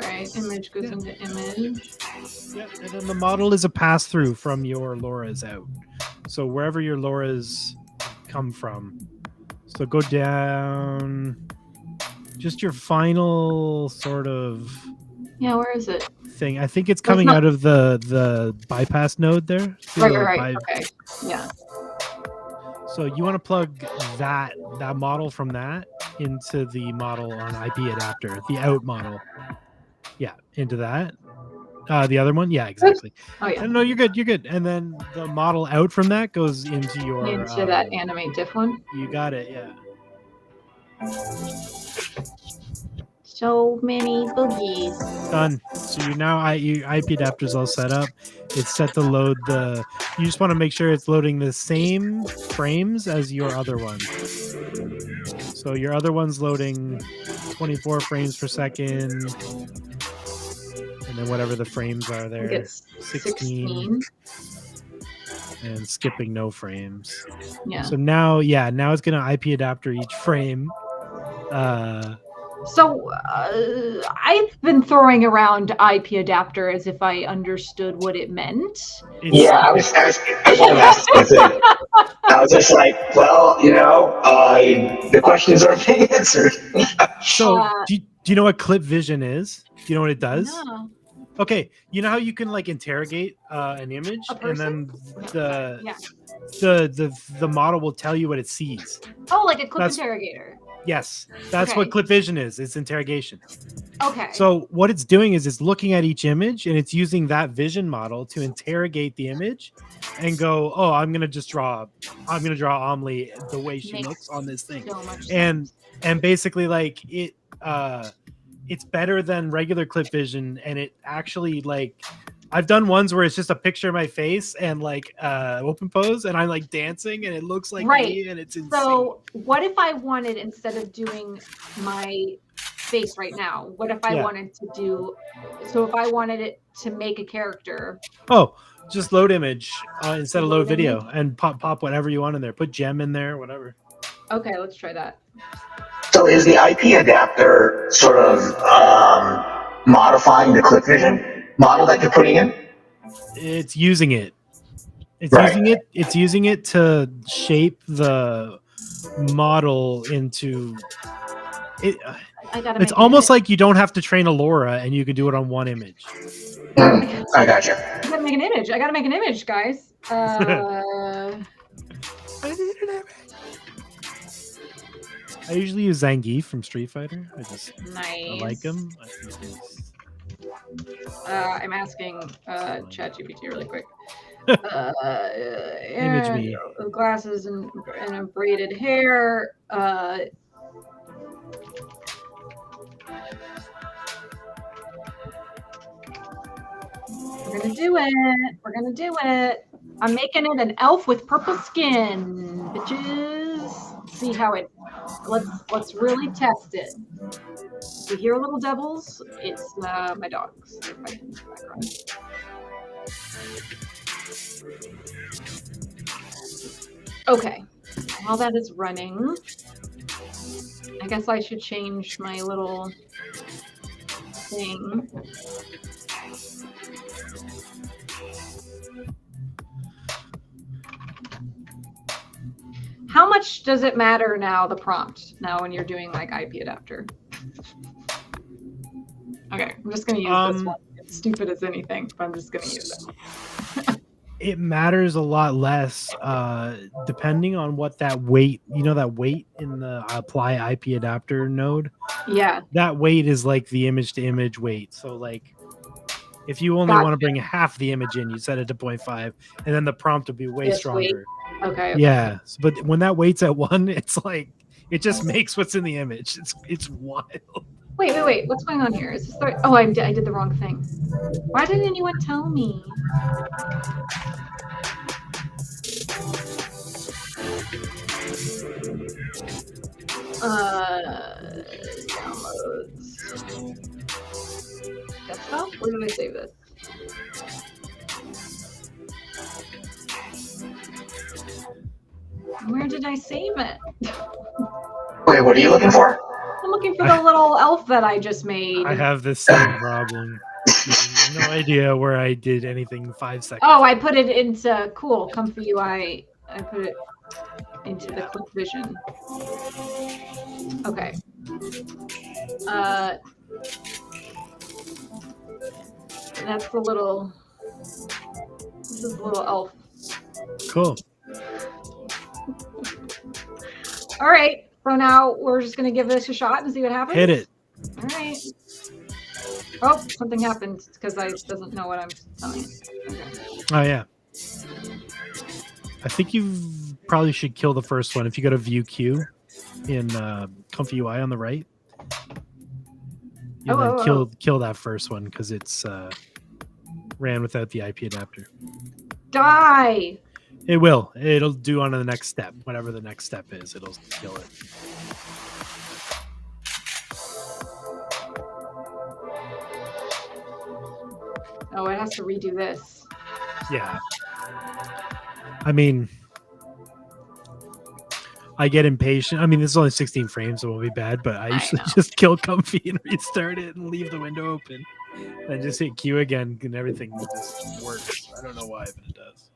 Right. Image goes into image. Yep. And then the model is a pass through from your LoRa's out. So wherever your LoRa's come from. So go down. Just your final sort of. Yeah, where is it? Thing. I think it's coming out of the bypass node there. Right. Okay. Yeah. So you want to plug that model from that into the model on IPAdapter, the out model. Yeah, into that. The other one? Yeah, exactly. Oh yeah. No, you're good. And then the model out from that goes into your that AnimateDiff one. You got it, yeah. So many boogies. Done. So you now your IP adapter's all set up. It's set to load you just want to make sure it's loading the same frames as your other one. So your other one's loading 24 frames per second. And then whatever the frames are there. It's 16. And skipping no frames. Yeah. So now it's going to IP adapter each frame. So I've been throwing around IP adapter as if I understood what it meant. I was just like, well, the questions are being answered. So do you know what clip vision is? Do you know what it does? No. Okay, you know how you can like interrogate an image, and then the model will tell you what it sees. Oh, like a clip interrogator. Yes, that's what clip vision is. It's interrogation. Okay. So what it's doing is it's looking at each image and it's using that vision model to interrogate the image and go, oh, I'm gonna draw Amelie the way she looks on this thing, and basically like it's better than regular clip vision, and it actually like I've done ones where it's just a picture of my face and like open pose and I'm like dancing and it looks like me and it's insane. So what if I wanted, instead of doing my face right now, what if I wanted it to make a character? Oh, just load image instead of load video and pop whatever you want in there. Put gem in there, whatever. Okay, let's try that. So is the IP adapter sort of modifying the clip vision model that you're putting in? It's using it. It's using it to shape the model into it. It's almost like you don't have to train a LoRa and you can do it on one image. I got you. I gotta make an image, guys. I usually use Zangief from Street Fighter. I like him. I'm asking ChatGPT really quick. Image me. Glasses and a braided hair. We're gonna do it. I'm making it an elf with purple skin, bitches. See how it. Let's really test it. You hear little devils? It's my dogs. They're fighting in the background. Okay, while that is running, I guess I should change my little thing. How much does it matter now, the prompt, now when you're doing like IP adapter? Okay, I'm just going to use this one. It's stupid as anything, but I'm just going to use it. It matters a lot less depending on what that weight, that weight in the apply IP adapter node. Yeah. That weight is like the image to image weight. So like if you only want to bring half the image in, you set it to 0.5 and then the prompt will be way stronger. Okay. Yeah. But when that weight's at 1, it's like, it just makes what's in the image. It's wild. Wait. What's going on here? Is this the... Oh, I did the wrong thing. Why didn't anyone tell me? Downloads. Desktop? Where did I save this? Where did I save it? Wait, what are you looking for? I'm looking for the little elf that I just made. I have the same problem. No idea where I did anything 5 seconds. Oh, I put it into Comfy UI. I put it into the Clip Vision. Okay. That's the little. This is the little elf. Cool. All right. So now we're just going to give this a shot and see what happens. Hit it. All right. Oh, something happened because I doesn't know what I'm telling it. Okay. Oh, yeah. I think you probably should kill the first one. If you go to View Queue in Comfy UI on the right. and then kill that first one because it's ran without the IP adapter. Die. It will. It'll do on to the next step. Whatever the next step is, it'll kill it. Oh, it has to redo this. Yeah. I mean, I get impatient. I mean, this is only 16 frames, so it won't be bad, but I usually just kill Comfy and restart it and leave the window open. Then just hit Q again and everything just works. I don't know why, but it does.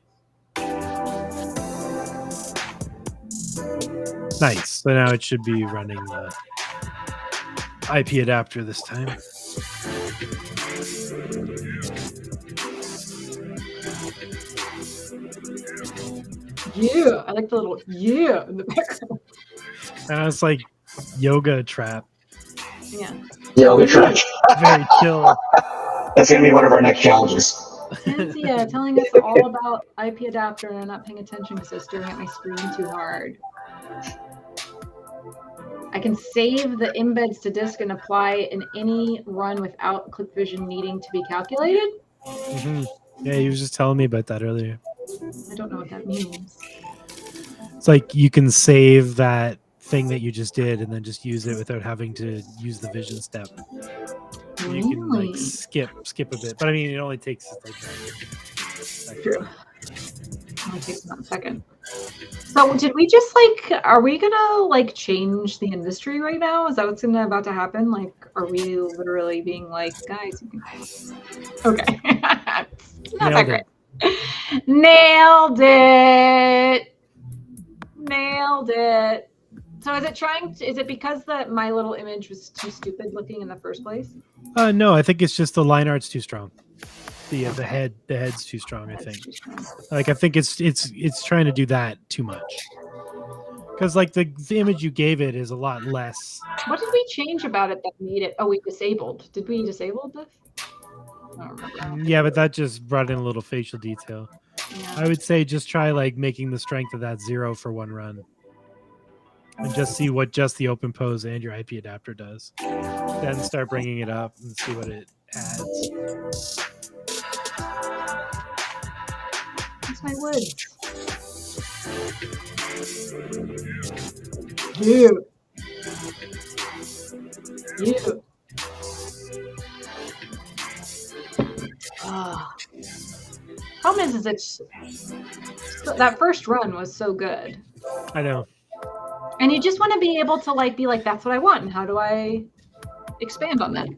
Nice. So now it should be running the IP adapter this time. Yeah, I like the little yeah in the background. It's like yoga trap. Yeah. Yoga trap. Very chill. That's gonna be one of our next challenges. Cynthia telling us all about IP adapter, and I'm not paying attention because I'm staring at my screen too hard. I can save the embeds to disk and apply in any run without ClickVision needing to be calculated. Mm-hmm. Yeah, he was just telling me about that earlier. I don't know what that means. It's like you can save that thing that you just did and then just use it without having to use the vision step. Really? You can like skip a bit, but I mean it only takes like True. It only takes 1 second. So did we just like, are we gonna like change the industry right now? Is that what's about to happen? Like, are we literally being like, guys, you can... Okay. Not that great. Nailed it. Nailed it. So is it because that my little image was too stupid looking in the first place? No, I think it's just the line art's too strong. The head's too strong, I think. Like I think it's trying to do that too much. Because like the image you gave it is a lot less. What did we change about it that made it? Oh, we disabled. Did we disable this? I don't remember. Yeah, but that just brought in a little facial detail. Yeah. I would say just try like making the strength of that 0 for one run. And just see what just the open pose and your IP adapter does. Then start bringing it up and see what it adds. That's my woods. You. Problem is it's that first run was so good. I know. And you just want to be able to like be like, that's what I want, and how do I expand on that?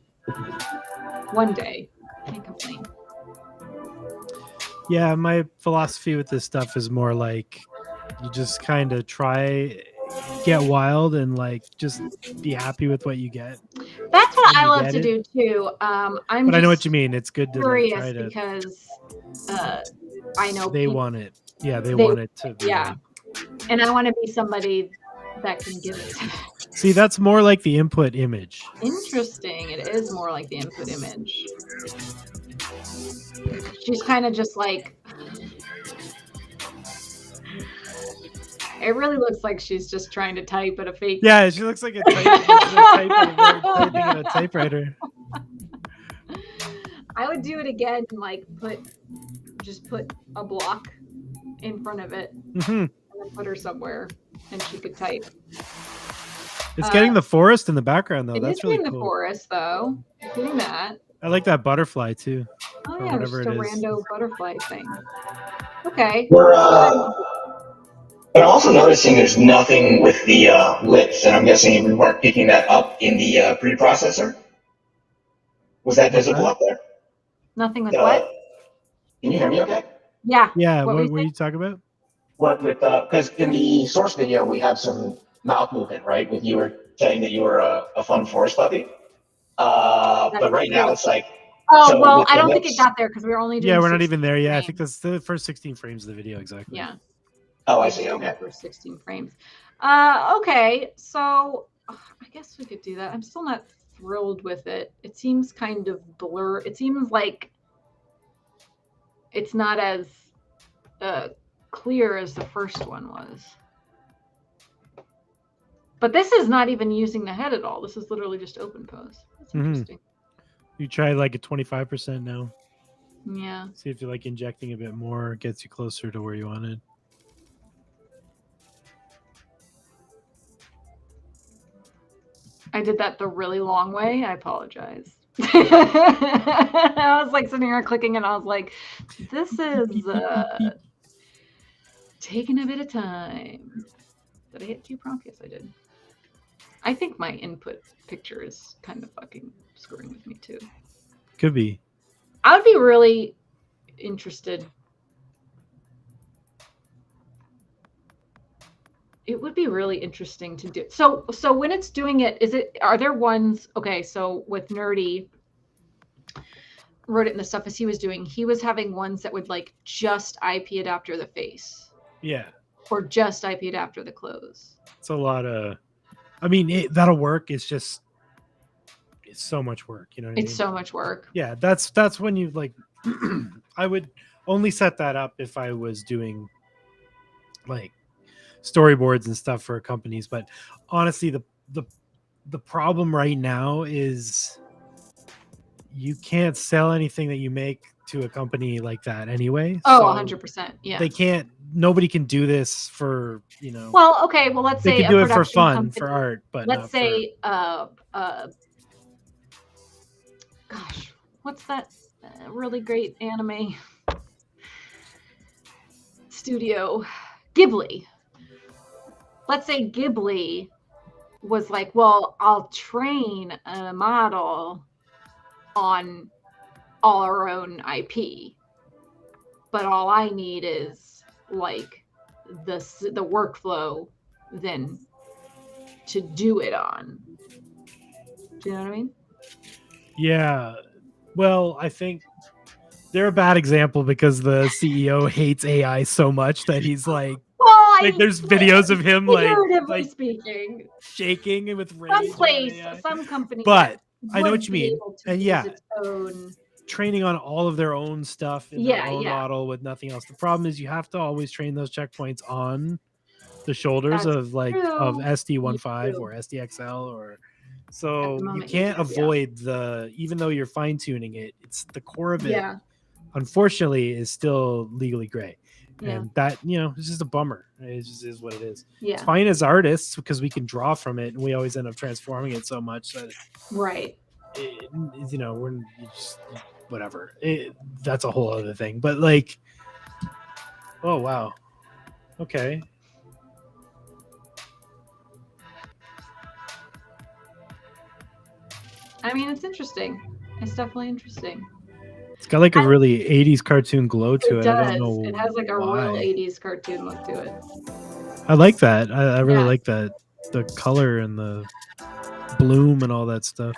One day. Can't complain. Yeah, my philosophy with this stuff is more like you just kind of get wild and like just be happy with what you get. That's what I love to do too. But I know what you mean. It's good to curious try to, because I know they want it. Yeah, they want it to be. Yeah, and I want to be somebody that can give it. See, that's more like the input image. Interesting. It is more like the input image. She's kind of just like, it really looks like she's just trying to type at a fake. Yeah, she looks like typing at a typewriter. I would do it again and like just put a block in front of it and then put her somewhere and she could type. It's getting the forest in the background though. That's really cool. The forest though. Doing that. I like that butterfly too. Oh yeah, just a rando butterfly thing. Okay. But I'm also noticing there's nothing with the lips, and I'm guessing we weren't picking that up in the preprocessor. Was that visible up there? Nothing with what? Can you hear me okay? Yeah. Yeah, what were you talking about? What with because in the source video we have some mouth movement, right? With you were saying that you were a fun forest puppy. But right now it's like. Oh, so well, I don't think it got there because we were only doing. Yeah, we're not even there yet. I think that's the first 16 frames of the video exactly. Yeah. Oh, I see. Okay. First 16 frames. Okay, so I guess we could do that. I'm still not thrilled with it. It seems kind of blur. It seems like it's not as clear as the first one was. But this is not even using the head at all. This is literally just open pose. That's interesting. You try like a 25% now. Yeah. See if you like injecting a bit more, it gets you closer to where you wanted. I did that the really long way. I apologize. I was like sitting here clicking and I was like, this is taking a bit of time. Did I hit 2 prompts? Yes, I did. I think my input picture is kind of fucking screwing with me too. Could be. I would be really interested. It would be really interesting to do. So when it's doing it, are there ones, okay, so with Nerdy, wrote it in the stuff as he was doing, he was having ones that would like just IPAdapter the face. Yeah. Or just IPAdapter the clothes. It's a lot of, I mean, that'll work. It's just, it's so much work. You know what I mean? It's so much work. Yeah, that's when you like, I would only set that up if I was doing like storyboards and stuff for companies. But honestly, the problem right now is you can't sell anything that you make to a company like that anyway. Oh, so 100%. Yeah. They can't, nobody can do this for, you know. Well, okay. Well, let's say they can do it for fun, company, for art, but let's say, gosh, what's that really great anime studio? Ghibli. Let's say Ghibli was like, well, I'll train a model on all our own IP, but all I need is like the workflow then to do it on. Do you know what I mean? Yeah. Well, I think they're a bad example because the CEO hates AI so much that he's like, there's videos of him like speaking, shaking with rage. Some company, but I know what you mean. And yeah, its own training on all of their own stuff in their own model with nothing else. The problem is you have to always train those checkpoints on the shoulders of SD15 or SDXL or so you can't avoid even though you're fine tuning it, it's the core of it. Unfortunately, is still legally gray. And that, it's just a bummer. It just is what it is. Yeah. It's fine as artists because we can draw from it and we always end up transforming it so much that right. We're just whatever. That's a whole other thing. But like, oh wow. Okay. I mean, it's interesting. It's definitely interesting. It's got like a really 80s cartoon glow to it. I don't know. It has like a real 80s cartoon look to it. I like that. I really like that. The color and the bloom and all that stuff.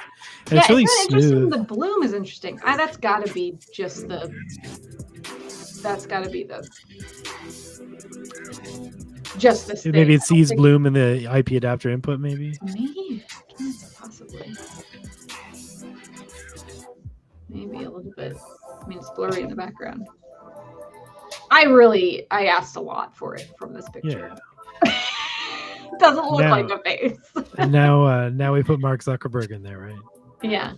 And it's really smooth. The bloom is interesting. That's got to be just this maybe it sees bloom in the IP adapter input, maybe. Maybe. Possibly. Maybe a little bit. I mean, it's blurry in the background. I asked a lot for it from this picture. Yeah. It doesn't look like a face. And now we put Mark Zuckerberg in there, right? Yeah.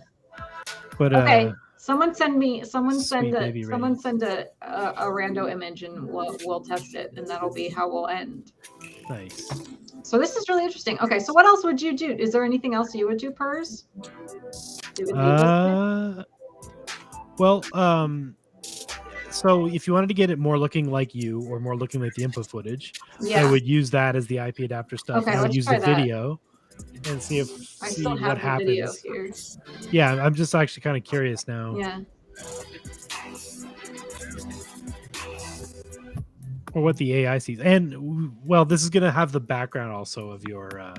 But okay. Someone send a rando image and we'll test it, and that'll be how we'll end. Nice. So this is really interesting. Okay, so what else would you do? Is there anything else you would do, Purz? Well, so if you wanted to get it more looking like you or more looking like the input footage, I would use that as the IP adapter stuff. Okay, I would use the video and see what happens. Here. Yeah, I'm just actually kind of curious now. Yeah. Or what the AI sees. And well, this is gonna have the background also of your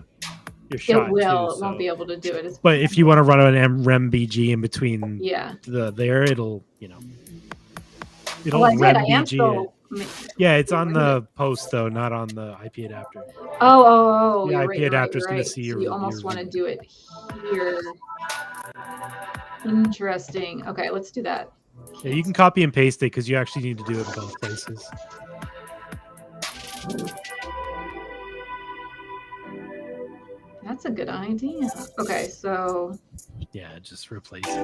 shot. It will. Too, it won't be able to do it. But if you want to run an RemBG in between it'll RemBG it. Yeah, it's on the post though, not on the IP adapter. Oh. The IP adapter is going to see your. You almost want to do it here. Interesting. Okay, let's do that. Yeah, you can copy and paste it because you actually need to do it in both places. That's a good idea. Okay, so Yeah, just replace it.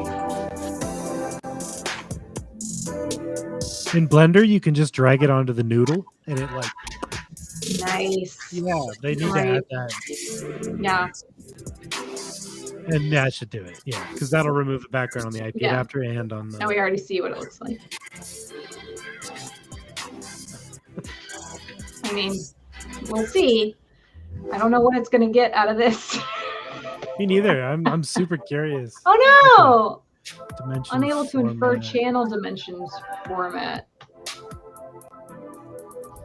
In Blender, you can just drag it onto the noodle, and it like. nice. Yeah, they need to add that. Yeah. And that should do it. Yeah, because that'll remove the background on the IP adapter and on the. Now we already see what it looks like. I mean, we'll see. I don't know what it's gonna get out of this. Me neither. I'm super curious. Oh no! Dimension Unable to infer format. channel dimensions format.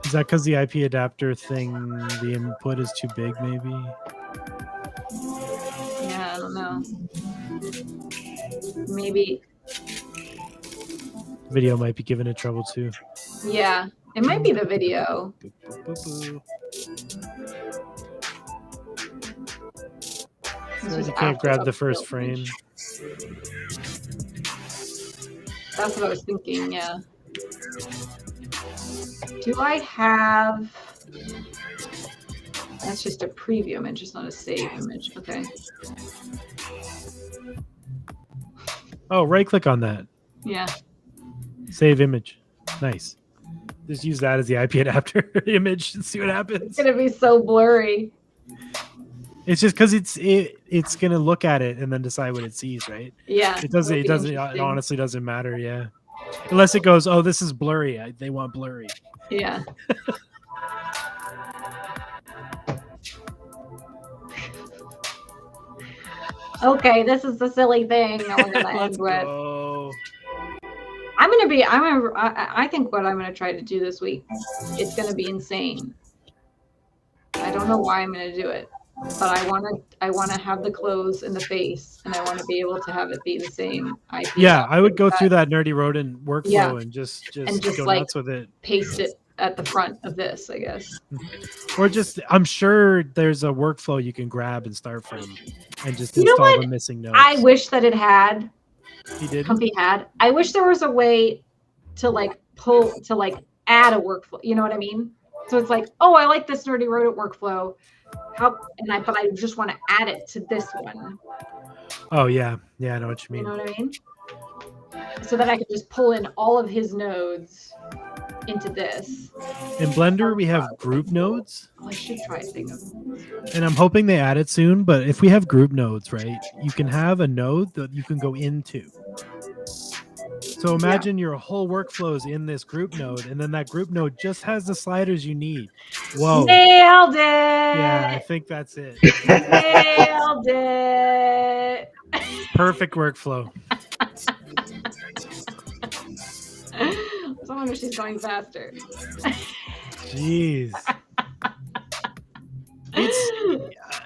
Is that because the IP adapter thing, the input is too big, maybe? Yeah, I don't know. Maybe. Video might be giving it trouble too. Yeah, it might be the video. So you can't grab the first frame. That's what I was thinking, yeah. Do I have... That's just a preview image, it's not a save image. Okay. Oh, right click on that. Yeah. Save image. Nice. Just use that as the IP adapter image and see what happens. It's gonna be so blurry. It's just because it's gonna look at it and then decide what it sees, right? Yeah. It honestly doesn't matter, yeah. Unless it goes, oh, this is blurry. They want blurry. Yeah. Okay, this is the silly thing that we're gonna end with. Go. I think what I'm gonna try to do this week, it's gonna be insane. I don't know why I'm gonna do it, but I wanna have the clothes and the face, and I want to be able to have it be the same IP. Yeah, I would go through that Nerdy Rodent workflow and just go like, nuts with it. Paste it at the front of this, I guess. Or just, I'm sure there's a workflow you can grab and start from, and just install the missing nodes. I wish that it had. You did? Comfy had. I wish there was a way to add a workflow. You know what I mean? So it's like, oh, I like this Nerdy Rodent workflow. But I just want to add it to this one. Oh yeah, yeah, I know what you mean. You know what I mean? So that I could just pull in all of his nodes into this. In Blender, we have group nodes. Oh, I should try a thing of. And I'm hoping they add it soon. But if we have group nodes, right, you can have a node that you can go into. So imagine your whole workflow is in this group node, and then that group node just has the sliders you need. Whoa. Nailed it! Yeah, I think that's it. Nailed it! Perfect workflow. I wonder if she's going faster. Jeez.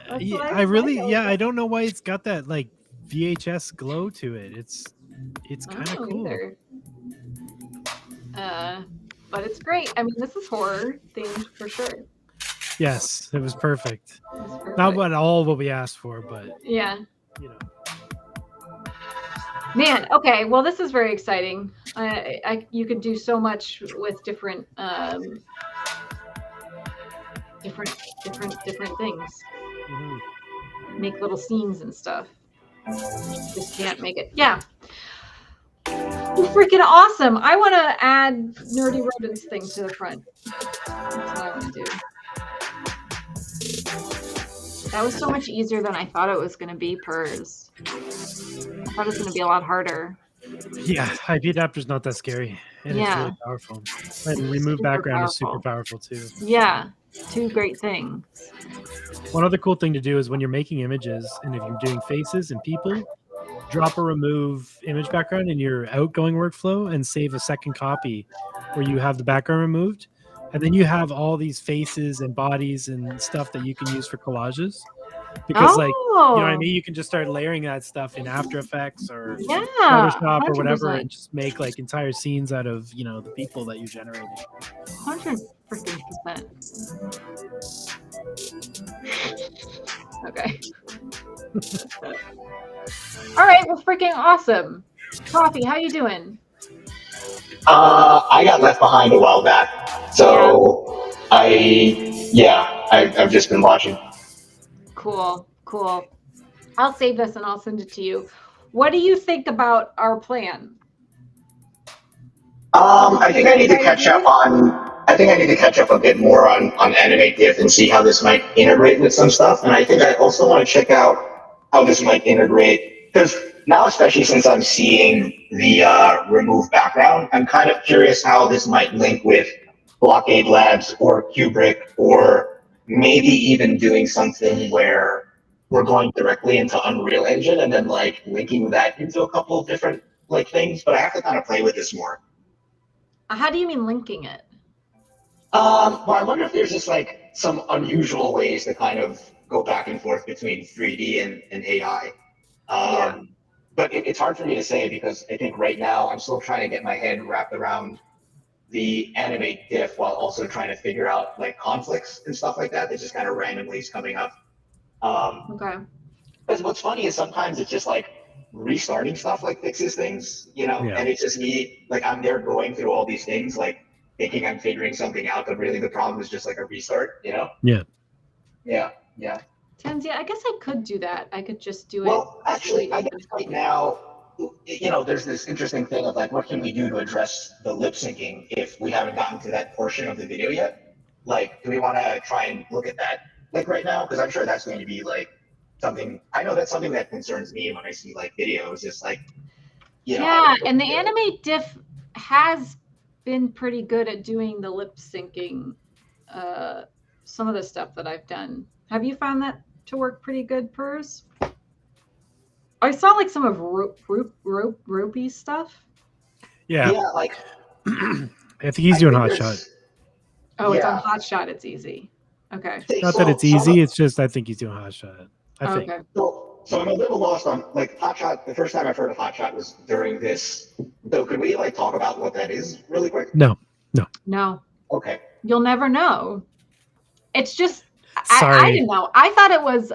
I don't know why it's got that like VHS glow to it. It's kind of cool. But it's great. I mean, this is horror themed for sure. Yes, it was perfect. Not what all what we asked for, but yeah. You know. Man, okay. Well, this is very exciting. You could do so much with different things. Mm-hmm. Make little scenes and stuff. Just can't make it. Yeah. Well, freaking awesome. I want to add Nerdy Rodents thing to the front. That's what I want to do. That was so much easier than I thought it was going to be, Purz. I thought it was going to be a lot harder. Yeah, IPAdapter is not that scary. And it's really powerful. And remove background is super powerful too. Yeah, two great things. One other cool thing to do is when you're making images, and if you're doing faces and people, drop or remove image background in your outgoing workflow and save a second copy where you have the background removed. And then you have all these faces and bodies and stuff that you can use for collages. Because you know what I mean? You can just start layering that stuff in After Effects or Photoshop 100%. Or whatever and just make like entire scenes out of, you know, the people that you generated. 100%. Okay. All right, well, freaking awesome. Coffee, how you doing? I got left behind a while back, so I've just been watching. Cool. Cool. I'll save this and I'll send it to you. What do you think about our plan? I think I need to catch up on. I think I need to catch up a bit more on AnimateDiff and see how this might integrate with some stuff. And I think I also want to check out how this might integrate, because now, especially since I'm seeing the remove background, I'm kind of curious how this might link with Blockade Labs or Kubrick, or maybe even doing something where we're going directly into Unreal Engine and then like linking that into a couple of different like things. But I have to kind of play with this more. How do you mean linking it? Well, I wonder if there's just like some unusual ways to kind of go back and forth between 3D and AI. But it's hard for me to say because I think right now I'm still trying to get my head wrapped around the AnimateDiff while also trying to figure out like conflicts and stuff like that just kind of randomly is coming up. Okay. Because what's funny is sometimes it's just like restarting stuff like fixes things, and it's just me, like I'm there going through all these things, like thinking I'm figuring something out, but really the problem is just like a restart, Yeah. Tens, I guess I could do that. I could just do it. Well, actually, I guess right now, there's this interesting thing of like, what can we do to address the lip syncing if we haven't gotten to that portion of the video yet? Like, do we want to try and look at that like right now? Because I'm sure that's going to be like something. I know that's something that concerns me when I see like videos. Just like, and the AnimateDiff has been pretty good at doing the lip syncing. Some of the stuff that I've done. Have you found that to work pretty good, Purz? I saw like some of Ropey's stuff. Yeah, like I think he's doing Hotshot. Oh, it's on Hotshot. It's easy. Okay. Not that it's easy. It's just I think he's doing Hotshot. I think. Okay. So I'm a little lost on like Hotshot. The first time I've heard of Hotshot was during this. So could we like talk about what that is really quick? No. Okay. You'll never know. It's just Sorry. I didn't know. I thought it was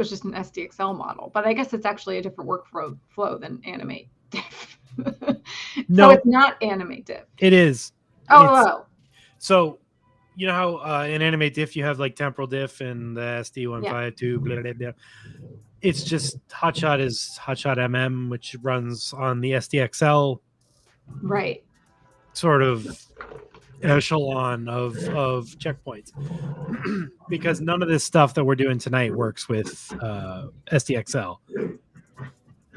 just an SDXL model, but I guess it's actually a different workflow than AnimateDiff. No, so it's not AnimateDiff. It is. Oh. So you know how in AnimateDiff you have like temporal diff and the SD152, blah, blah, blah. It's just Hotshot is Hotshot MM, which runs on the SDXL. Right. Sort of echelon of checkpoints. Because none of this stuff that we're doing tonight works with SDXL.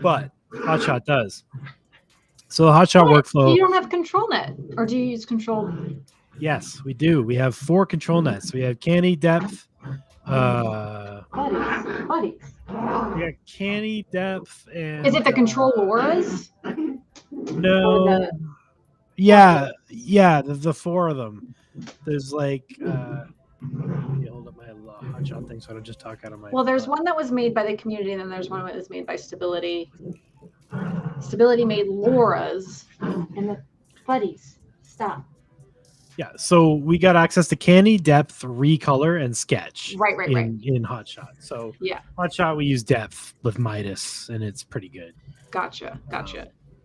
But Hotshot does. So the Hotshot workflow. You don't have ControlNet, or do you use Control? Yes, we do. We have 4 control nets. We have canny, depth. Buddies. We got canny, depth, and. Is it the control auras? No. Yeah, the 4 of them. There's like. Let me hold up my Hotshot thing so I don't just talk out of my. Well, there's one that was made by the community, and then there's one that was made by Stability. Stability made Laura's, and the buddies. Stop. Yeah, so we got access to canny, depth, recolor, and sketch. Right. In Hotshot. So Hotshot we use depth with Midas, and it's pretty good. Gotcha.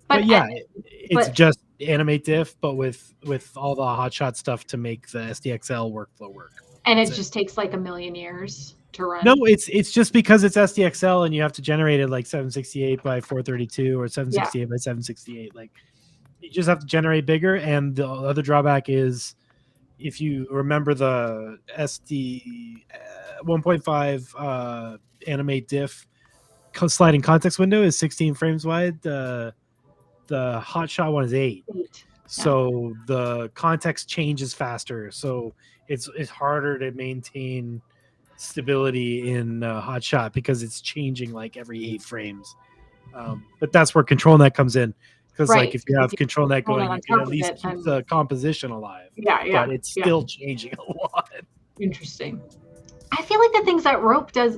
But yeah, it's just AnimateDiff, but with all the Hotshot stuff to make the SDXL workflow work. And it just takes like a million years to run. No, it's just because it's SDXL and you have to generate it like 768 by 432 or 768 by 768. Like you just have to generate bigger. And the other drawback is if you remember the SD 1.5 AnimateDiff sliding context window is 16 frames wide. The Hotshot one is 8. So the context changes faster. So it's harder to maintain stability in Hotshot because it's changing like every 8 frames. But that's where ControlNet comes in. Because like if you have ControlNet going, you can at least keep the composition alive. Yeah. But it's still changing a lot. Interesting. I feel like the things that Rope does,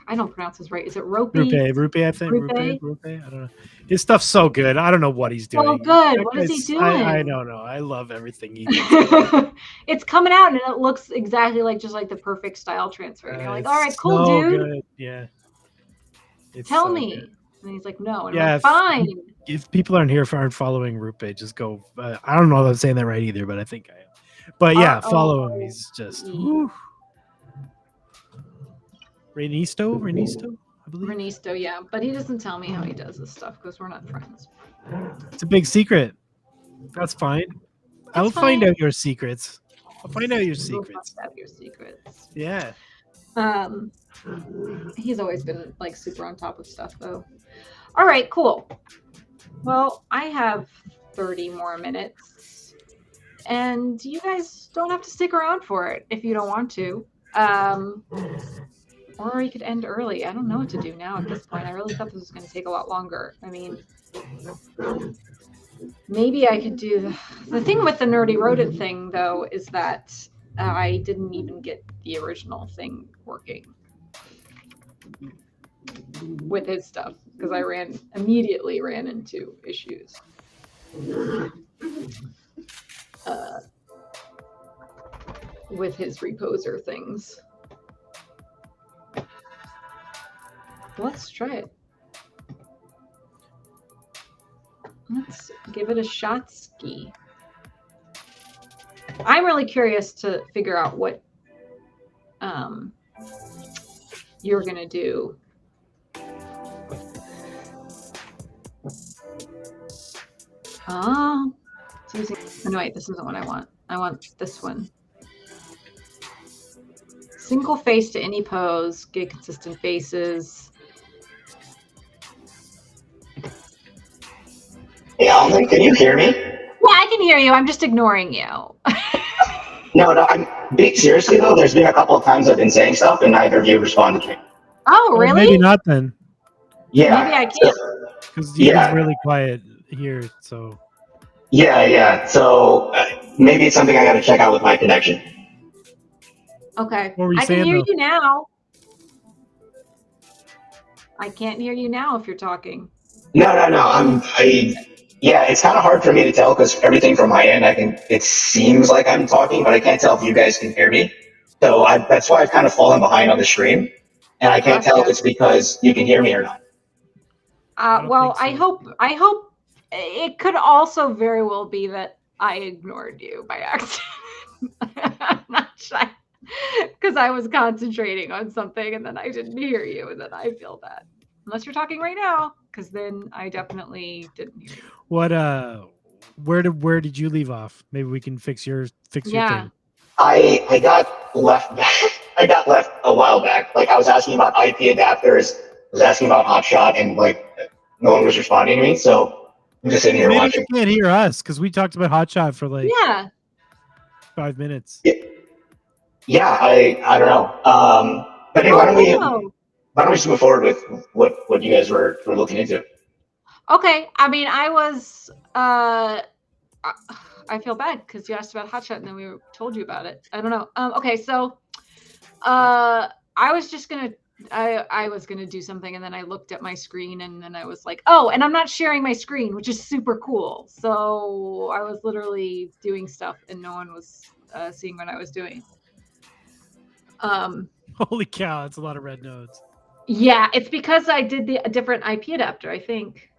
I don't pronounce this right. Is it Rope? Rupe, I think. Rupe. I don't know. His stuff's so good. I don't know what he's doing. So good. What is he doing? I don't know. I love everything he does. It's coming out and it looks exactly like just like the perfect style transfer. And you're like, all right, cool, so dude. Good. Yeah. Tell me. Good. And he's like, no. And I'm like, fine. If people aren't following Rupe, just go. I don't know if I'm saying that right either, but I think I am. But yeah, follow him. He's just. Renisto, I believe. Renisto, yeah, but he doesn't tell me how he does this stuff because we're not friends. It's a big secret. That's fine. I'll find out your secrets. I'll find out your secrets. Find out your secrets. Yeah. He's always been like super on top of stuff though. All right, cool. Well, I have 30 more minutes, and you guys don't have to stick around for it if you don't want to. Or we could end early. I don't know what to do now at this point. I really thought this was going to take a lot longer. I mean, maybe I could do the thing with the nerdy rodent thing, though, is that I didn't even get the original thing working with his stuff because I immediately ran into issues. With his reposer things. Let's try it. Let's give it a shot ski. I'm really curious to figure out what you're gonna do. Oh, no, wait, this isn't what I want. I want this one. Single face to any pose, get consistent faces. Yeah, Alden, can you hear me? Yeah, I can hear you. I'm just ignoring you. No, I'm seriously though. There's been a couple of times I've been saying stuff and neither of you responded to me. Oh, really? Maybe not then. Yeah. Maybe I can't. Because it's really quiet here, so. Yeah. So maybe it's something I got to check out with my connection. Okay. What were you I saying, can hear though? you now. I can't hear you now if you're talking. No. Yeah, it's kind of hard for me to tell because everything from my end, it seems like I'm talking, but I can't tell if you guys can hear me. So that's why I've kind of fallen behind on the stream, and I can't tell if it's because you can hear me or not. Well, I hope it could also very well be that I ignored you by accident. I'm not shy because I was concentrating on something and then I didn't hear you, and then I feel bad. Unless you're talking right now, because then I definitely didn't hear you. What where did you leave off? Maybe we can fix your thing. I got left back. I got left a while back. Like I was asking about IP adapters, I was asking about Hotshot, and like no one was responding to me. So I'm just sitting here watching. You can't hear us because we talked about Hotshot for like 5 minutes. Yeah, I don't know. But anyway, why don't we just move forward with what you guys were looking into? Okay. I mean, I feel bad because you asked about Hotshot and then we told you about it. I don't know. Okay, so I was just gonna I was gonna do something and then I looked at my screen and then I was like, oh, and I'm not sharing my screen, which is super cool. So I was literally doing stuff and no one was seeing what I was doing. Holy cow, that's a lot of red nodes. Yeah, it's because I did a different IP adapter, I think.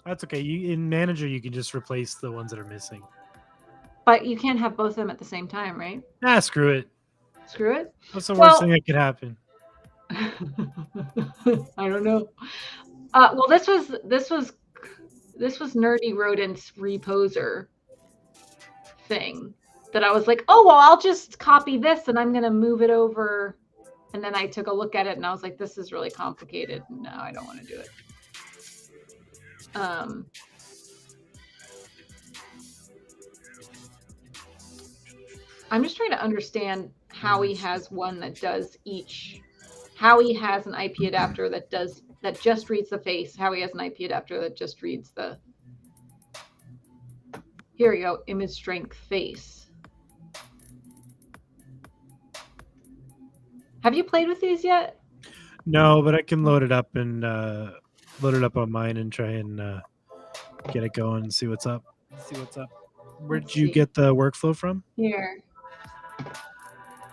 That's okay. In Manager, you can just replace the ones that are missing. But you can't have both of them at the same time, right? Ah, screw it. Screw it? What's the worst thing that could happen? I don't know. Well, this was Nerdy Rodent's reposer thing that I was like, oh, well, I'll just copy this and I'm going to move it over. And then I took a look at it and I was like, this is really complicated. No, I don't want to do it. I'm just trying to understand how he has one that does each, how he has an IP adapter that just reads the face, how he has an IP adapter that just reads the, here we go, image strength face. Have you played with these yet? No, but I can load it up and load it up on mine and try and get it going and see what's up. Where did you get the workflow from? Here.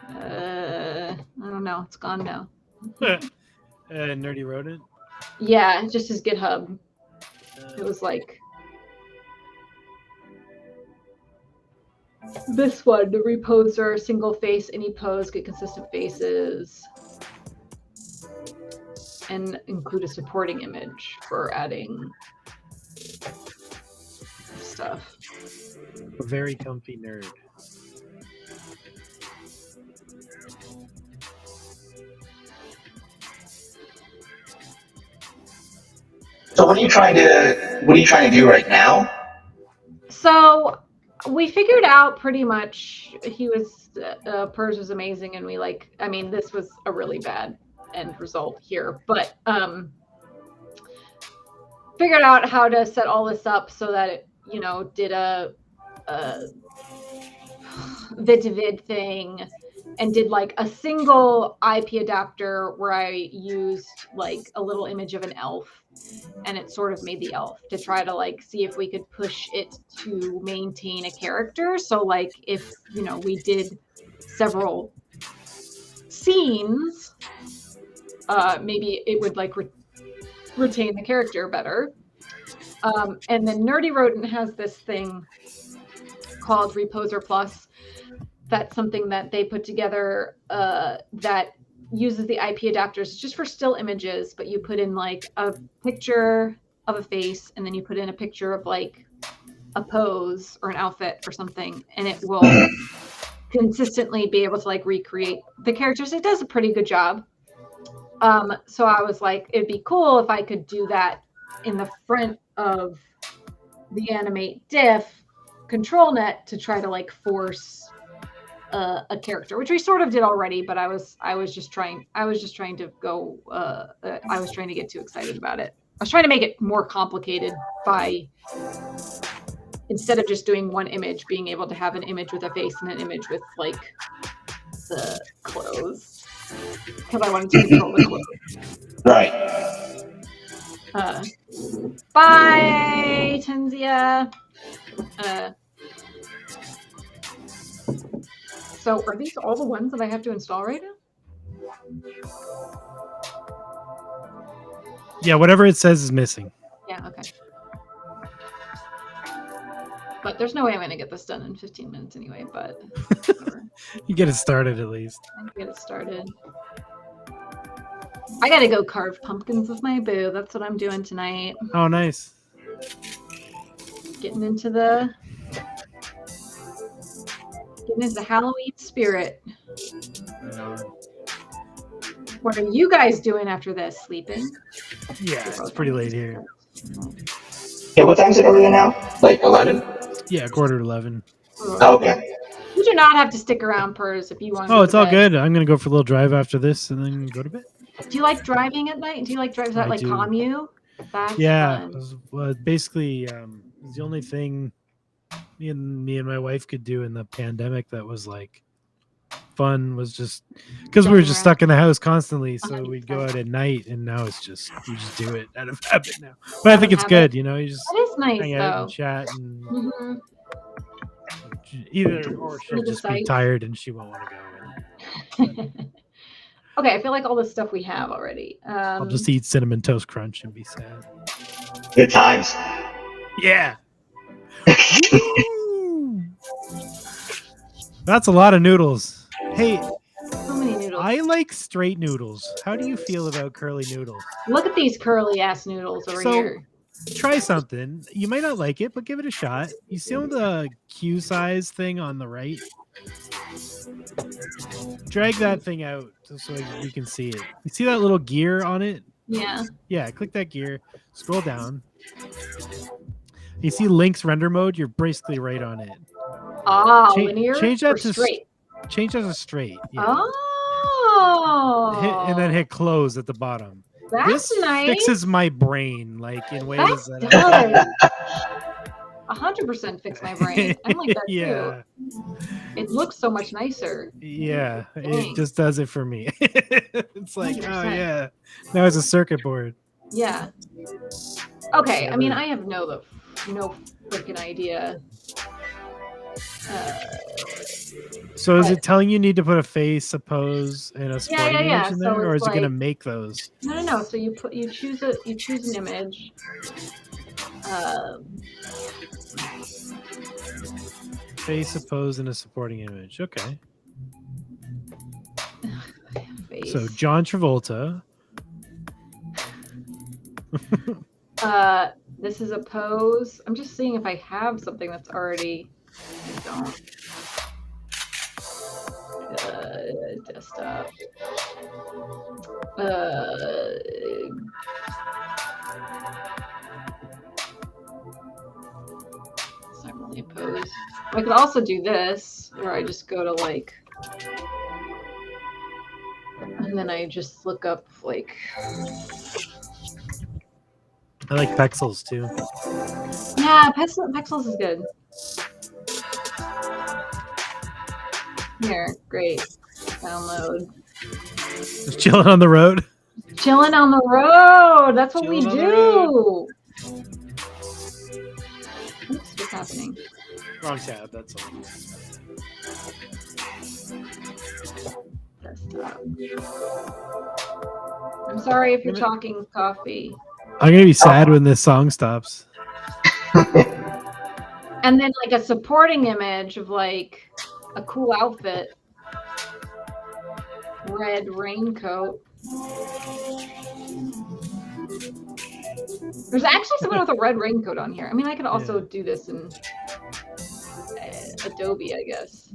I don't know. It's gone now. Nerdy Rodent? Yeah, just his GitHub. It was like this one, the reposer, single face, any pose, get consistent faces. and include a supporting image for adding stuff. A very comfy nerd. So what are you trying to do right now? So we figured out pretty much Purz was amazing, and this was a really bad end result here, but figured out how to set all this up so that it, did a vid-to-vid thing and did like a single IP adapter where I used like a little image of an elf, and it sort of made the elf to try to like see if we could push it to maintain a character. So like if, we did several scenes, maybe it would like retain the character better. And then Nerdy Rodent has this thing called Reposer Plus. That's something that they put together that uses the IP adapters just for still images, but you put in like a picture of a face, and then you put in a picture of like a pose or an outfit or something, and it will consistently be able to like recreate the characters. It does a pretty good job. So I was like, it'd be cool if I could do that in the front of the AnimateDiff ControlNet to try to like force a character, which we sort of did already, but I was just trying to go. I was trying to get too excited about it. I was trying to make it more complicated by, instead of just doing one image, being able to have an image with a face and an image with like the clothes, because I wanted to control the clothes. Right. Bye, Tenzia. So are these all the ones that I have to install right now? Yeah, whatever it says is missing. Yeah, okay. But there's no way I'm going to get this done in 15 minutes anyway, but You get it started at least. I can get it started. I got to go carve pumpkins with my boo. That's what I'm doing tonight. Oh, nice. Getting into the Halloween spirit. What are you guys doing after this? Sleeping? Yeah, it's pretty late here. Yeah, what time is it over there now? Like 11? Yeah, 11:15. Oh, okay. You do not have to stick around, Purz, if you want. Oh, it's all good. I'm gonna go for a little drive after this and then go to bed. Do you like driving at night? Do you like drive? Does that like calm you? That's yeah. fun. Basically, it's the only thing me and my wife could do in the pandemic that was like fun, was just because we were just stuck in the house constantly, so 100%. We'd go out at night, and now it's just we just do it out of habit now. But I think it's good, you just that is nice, hang out and chat, and Mm-hmm. either or she'll just be tired and she won't want to go. Okay, I feel like all the stuff we have already. I'll just eat Cinnamon Toast Crunch and be sad. Good times. Yeah. That's a lot of noodles. Hey, so many noodles. I like straight noodles. How do you feel about curly noodles? Look at these curly ass noodles over here. Try something. You might not like it, but give it a shot. You see the Q size thing on the right? Drag that thing out so you can see it. You see that little gear on it? Yeah. Yeah, click that gear. Scroll down. You see Link's render mode? You're basically right on it. Linear? Change that to straight. Change that to straight. Yeah. Oh. And then hit close at the bottom. That's nice. Fixes my brain, like in ways that does. 100% fix my brain. I'm like that yeah. too. It looks so much nicer. Yeah, it just does it for me. It's like, 100%. Oh yeah, now it's a circuit board. Yeah. Okay. I mean, I have no freaking idea. So is it telling you need to put a face, a pose, and a supporting image in there, so or is it going to make those? No. So you choose an image. Face, a pose, and a supporting image. Okay. Face. So John Travolta. This is a pose. I'm just seeing if I have something that's already. I don't. Desktop. It's not really a pose. I could also do this, where I just go to like, and then I just look up like. I like Pexels too. Yeah, Pexels is good. Here, great. Download. Just chilling on the road. Chilling on the road. That's what Chilling we on the do. Oops, what's happening? Wrong tab, that's all. Desktop. I'm sorry if you're talking, Coffee. I'm gonna be sad when this song stops. And then like a supporting image of like a cool outfit. Red raincoat. There's actually someone with a red raincoat on here. I mean, I could also do this in Adobe, I guess,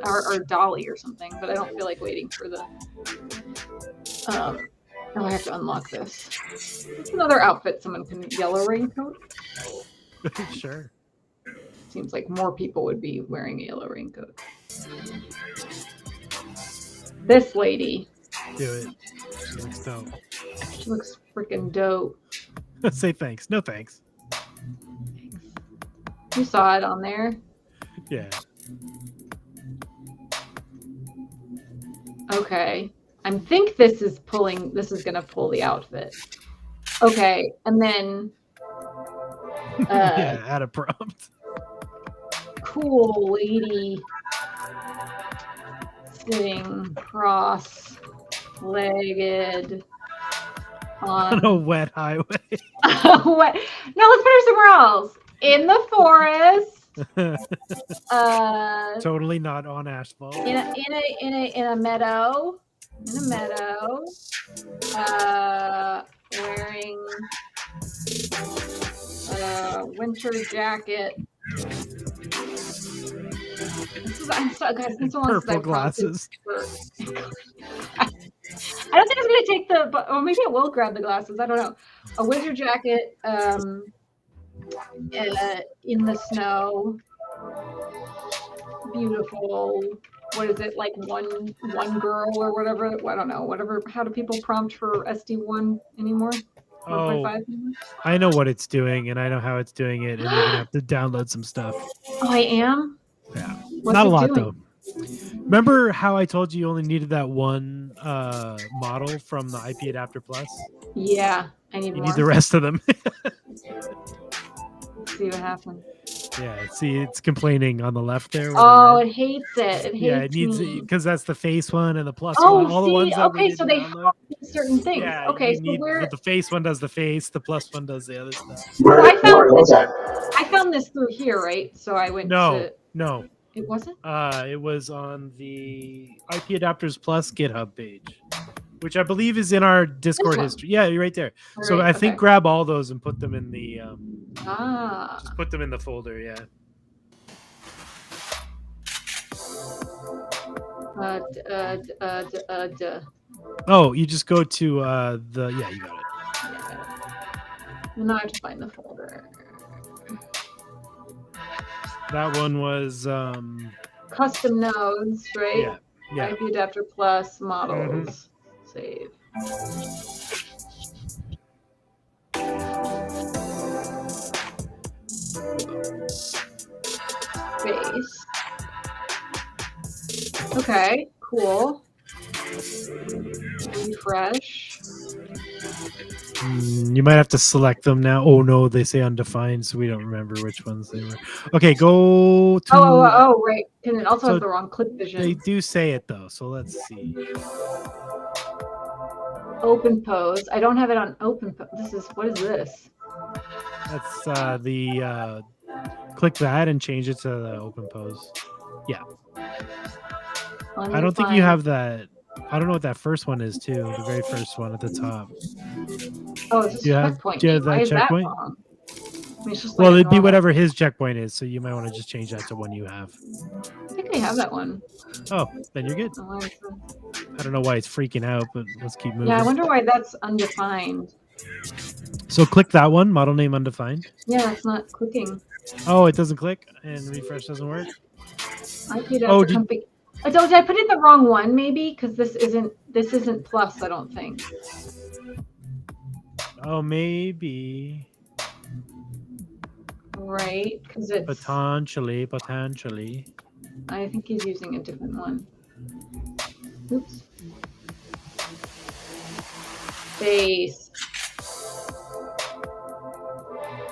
or Dolly or something, but I don't feel like waiting for the. Oh, I have to unlock this. What's another outfit someone can yellow raincoat? Sure. Seems like more people would be wearing a yellow raincoat. This lady. Do it. She looks dope. She looks freaking dope. Say thanks. No thanks. You saw it on there. Yeah. Okay. I think this is gonna pull the outfit. Okay, and then yeah, add a prompt. Cool lady sitting cross-legged on a wet highway. No, let's put her somewhere else. In the forest. Totally not on asphalt. In a meadow. In a meadow. Wearing a winter jacket. Purple glasses. I don't think it's going to take or maybe it will grab the glasses. I don't know. A winter jacket in the snow. Beautiful. What is it, like one girl or whatever? I don't know. Whatever. How do people prompt for SD1 anymore? 1.5? I know what it's doing, and I know how it's doing it, and you're gonna have to download some stuff. Oh, I am? Yeah. What's not a lot doing? though. Remember how I told you only needed that one model from the IPAdapter Plus? Yeah, I need more. You need the rest of them. Let's see what happens. Yeah, see, it's complaining on the left there. Oh, it hates it. It hates it needs it because that's the face one and the plus one. one. All the ones that okay, so they have certain things. Yeah, okay, so the face one does the face, the plus one does the other stuff. I found this through here, right? So I went to... No. It wasn't? It was on the IPAdapters Plus GitHub page, which I believe is in our Discord history. Yeah, you're right there. All so I think grab all those and put them in the just put them in the folder, yeah. Oh, you just go to you got it. Yeah. Now I have to find the folder. That one was custom nodes, right? Yeah. IPAdapter Plus models. Save. Base. Okay, cool. Refresh. You might have to select them now. Oh no, they say undefined, so we don't remember which ones they were. Okay, go to. Oh, right. And it also has the wrong clip vision. They do say it though, so let's see. Open pose. I don't have it on open pose. What is this? That's the click that and change it to the open pose. Yeah. Undefined. I don't think you have that. I don't know what that first one is too. The very first one at the top. Oh, it's just checkpoint. Do you have Why that is checkpoint? That wrong? I mean, it's just Well, like it'd be whatever his checkpoint is, so you might want to just change that to one you have. I think I have that one. Oh, then you're good. I don't know why it's freaking out, but let's keep moving. Yeah, I wonder why that's undefined. So click that one, model name undefined. Yeah, it's not clicking. Oh, it doesn't click and refresh doesn't work. Did I put in the wrong one maybe? Because this isn't plus, I don't think. Oh, maybe. Right, because it's potentially. I think he's using a different one. Oops. Base.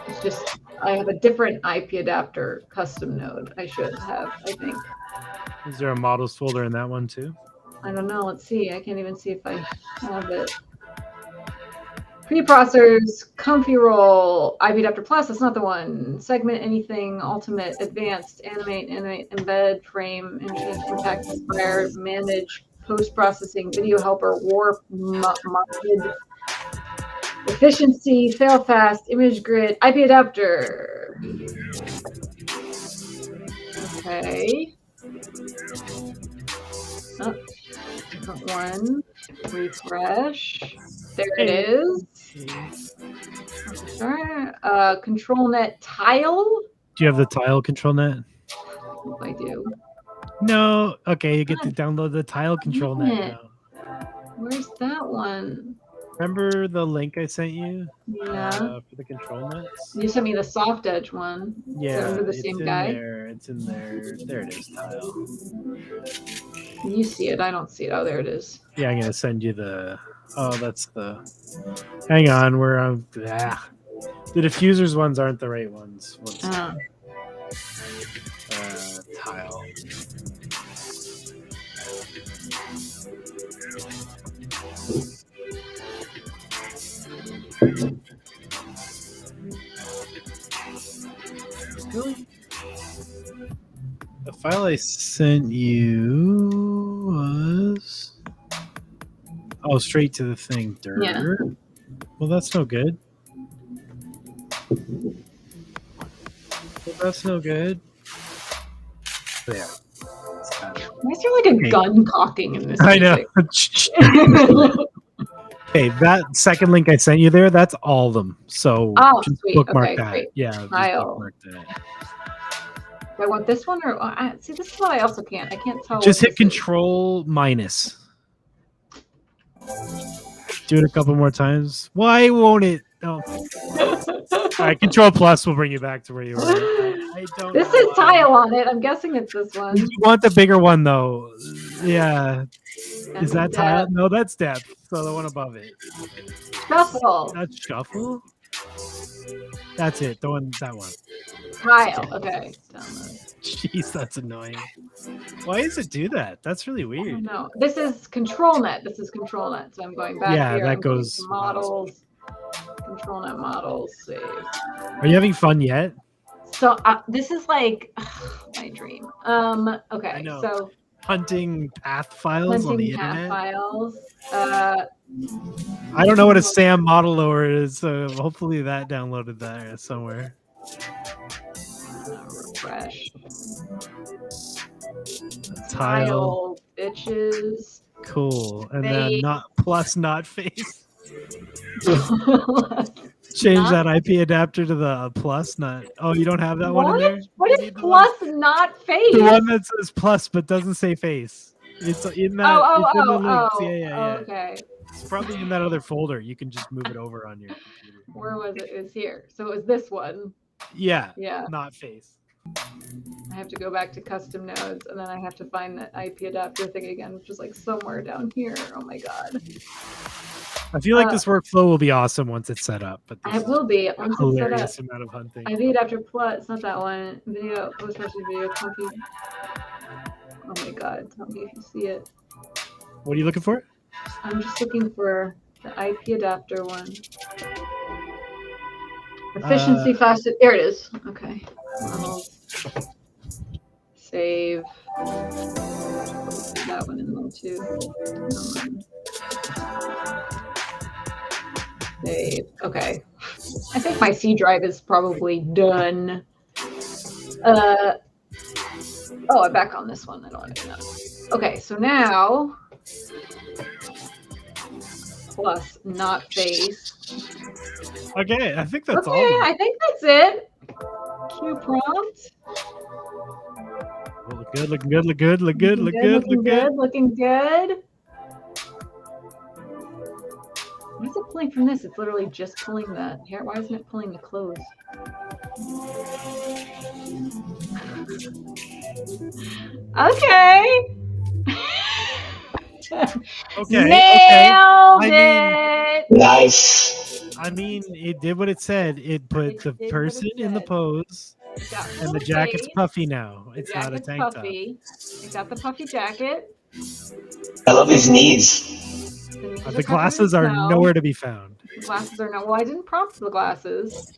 It's just I have a different IP adapter custom node. I should have, I think. Is there a models folder in that one too? I don't know. Let's see. I can't even see if I have it. Preprocessors, Comfy Roll, IPAdapter Plus, that's not the one. Segment Anything, Ultimate, Advanced, Animate, Embed, Frame, Impact, Inspire, Manage, Post-Processing, Video Helper, Warp, Modded, Efficiency, Fail Fast, Image Grid, IPAdapter. Okay. Oh, different one. Refresh. There it is. Sure. ControlNet tile. Do you have the tile ControlNet? I do. No. Okay, you get to download the tile ControlNet now. Where's that one? Remember the link I sent you? Yeah. For the ControlNets? You sent me the soft edge one. Yeah. The same guy? It's in there. There it is, tile. You see it. I don't see it. Oh, there it is. Yeah, I'm going to send you the... Oh, that's the... Hang on. We're on... The diffusers ones aren't the right ones. Tile. Really? The file I sent you was... Oh, straight to the thing. Yeah. Well, that's no good. That's no good. There. Why is there like a gun cocking in this? I know. Okay, that second link I sent you there, that's all of them. So just sweet. bookmark okay, that. Great. Yeah, just bookmark that. Do I want this one or see? This is what I also can't. I can't tell. Just hit Control minus. Do it a couple more times. Why won't it? Oh. All right, Control plus will bring you back to where you were. I don't. This is tile on it. I'm guessing it's this one. You want the bigger one though? Yeah. Is that tile? No, that's depth. So the one above it. Shuffle. That's shuffle. That's it. The one. That one. Tile. Okay. Download. Jeez, that's annoying. Why does it do that? That's really weird. No, this is ControlNet. This is ControlNet. So I'm going back here. That goes models. ControlNet models. Save. Are you having fun yet? So this is like my dream. Okay. I know. So hunting path files on the internet. Files. I don't know what a SAM model loader is, so hopefully that downloaded there somewhere. Refresh. Tile. Bitches. Cool. And face. then not plus not face. Change that IP adapter to the plus not. Oh, you don't have that one in there? What is plus not face? The one that says plus but doesn't say face. It's in that. It's in the links. Yeah. Okay. It's probably in that other folder. You can just move it over on your computer. Where was it? It was here. So it was this one. Yeah. Yeah. Not face. I have to go back to custom nodes and then I have to find that IP adapter thing again, which is like somewhere down here. Oh my god. I feel like this workflow will be awesome once it's set up. But it will be once it's set up. Amount of hunting. IP adapter plus, it's not that one. Video, post-processing video, comfy. Oh my god, tell me if you see it. What are you looking for? I'm just looking for the IP adapter one. Efficiency fast. There it is. Okay. Save. That one in the going to save. Okay. I think my C drive is probably done. Oh, I'm back on this one. I don't want to do that. Okay, so now plus not face. Okay, I think that's all. Okay, I think that's it. Q prompt. Look good, looking good, look good, look good, look good, Looking look good. looking good. Why is it pulling from this? It's literally just pulling the hair. Why isn't it pulling the clothes? Okay. Okay. Nailed okay. it. Nice. I mean, it did what it said. It put the person in the pose, and the jacket's puffy now. It's not a tank top. It got the puffy jacket. I love these knees. The glasses are nowhere to be found. The glasses are not. Well, I didn't prompt the glasses.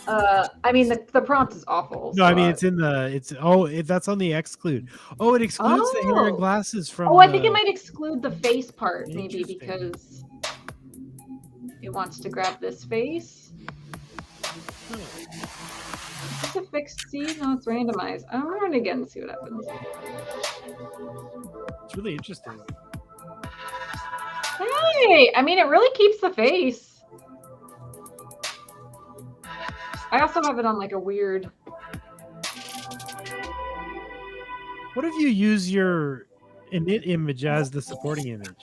I mean, the prompt is awful. No, I mean it's in the. That's on the exclude. Oh, it excludes the hair and glasses from. Oh, I think it might exclude the face part, maybe because it wants to grab this face. Is this a fixed C? No, it's randomized. I'm gonna run it again and see what happens. It's really interesting. Hey, I mean, it really keeps the face. I also have it on like a weird. What if you use your init image as the supporting image?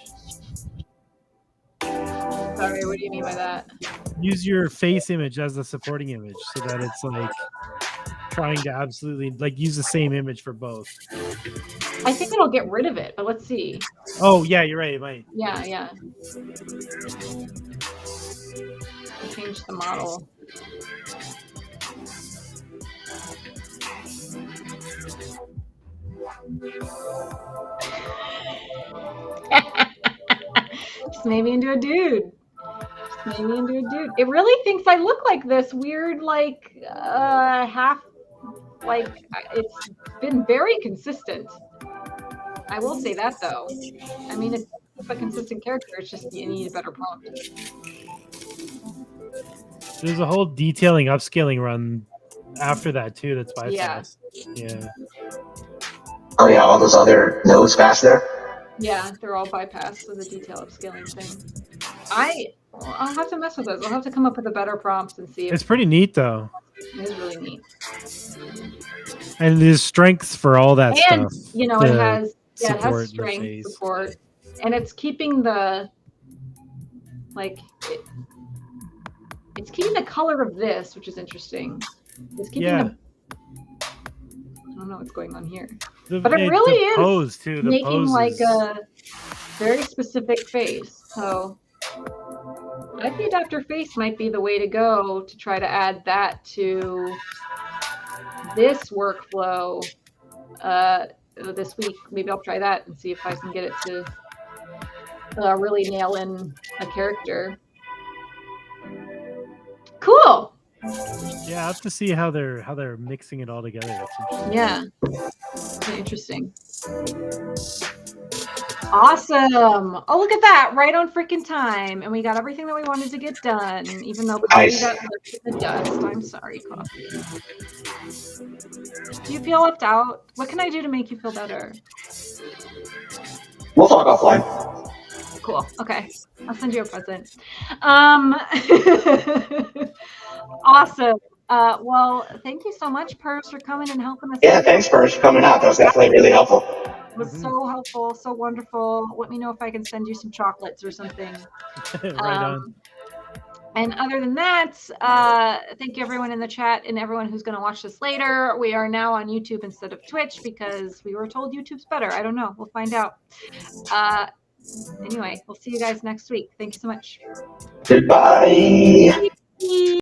Sorry, what do you mean by that? Use your face image as the supporting image so that it's like trying to absolutely like use the same image for both. I think it'll get rid of it, but let's see. Oh yeah, you're right. It might. Yeah. Change the model. Just made me into a dude. It really thinks I look like this weird, like half. Like it's been very consistent. I will say that though. I mean, it's a consistent character. It's just you need a better prompt. There's a whole detailing upscaling run after that too. That's bypassed. Yeah. Oh yeah, all those other nodes past there. Yeah, they're all bypassed with the detail upscaling thing. I'll have to mess with those. I'll have to come up with a better prompts and see. It's pretty neat though. It is really neat. And there's strengths for all that stuff. And you know, it has strength support, and it's keeping the it's keeping the color of this, which is interesting. It's keeping the. I don't know what's going on here, but it really is pose too. The making like a very specific face. So IPAdapter face might be the way to go to try to add that to this workflow this week. Maybe I'll try that and see if I can get it to really nail in a character. Cool. Yeah, I have to see how they're mixing it all together. That's interesting. Yeah, very interesting. Awesome. Oh, look at that. Right on freaking time. And we got everything that we wanted to get done, even though Coffee got left in the dust. I'm sorry, Coffee. Do you feel left out? What can I do to make you feel better? We'll talk offline. Cool. Okay. I'll send you a present. Awesome. Well, thank you so much, Purz, for coming and helping us. Yeah, thanks, Purz, for coming out. That was definitely really helpful. It was so helpful, so wonderful. Let me know if I can send you some chocolates or something. Right on. And other than that, thank you everyone in the chat and everyone who's going to watch this later. We are now on YouTube instead of Twitch because we were told YouTube's better. I don't know. We'll find out. Anyway, we'll see you guys next week. Thank you so much. Goodbye. Bye.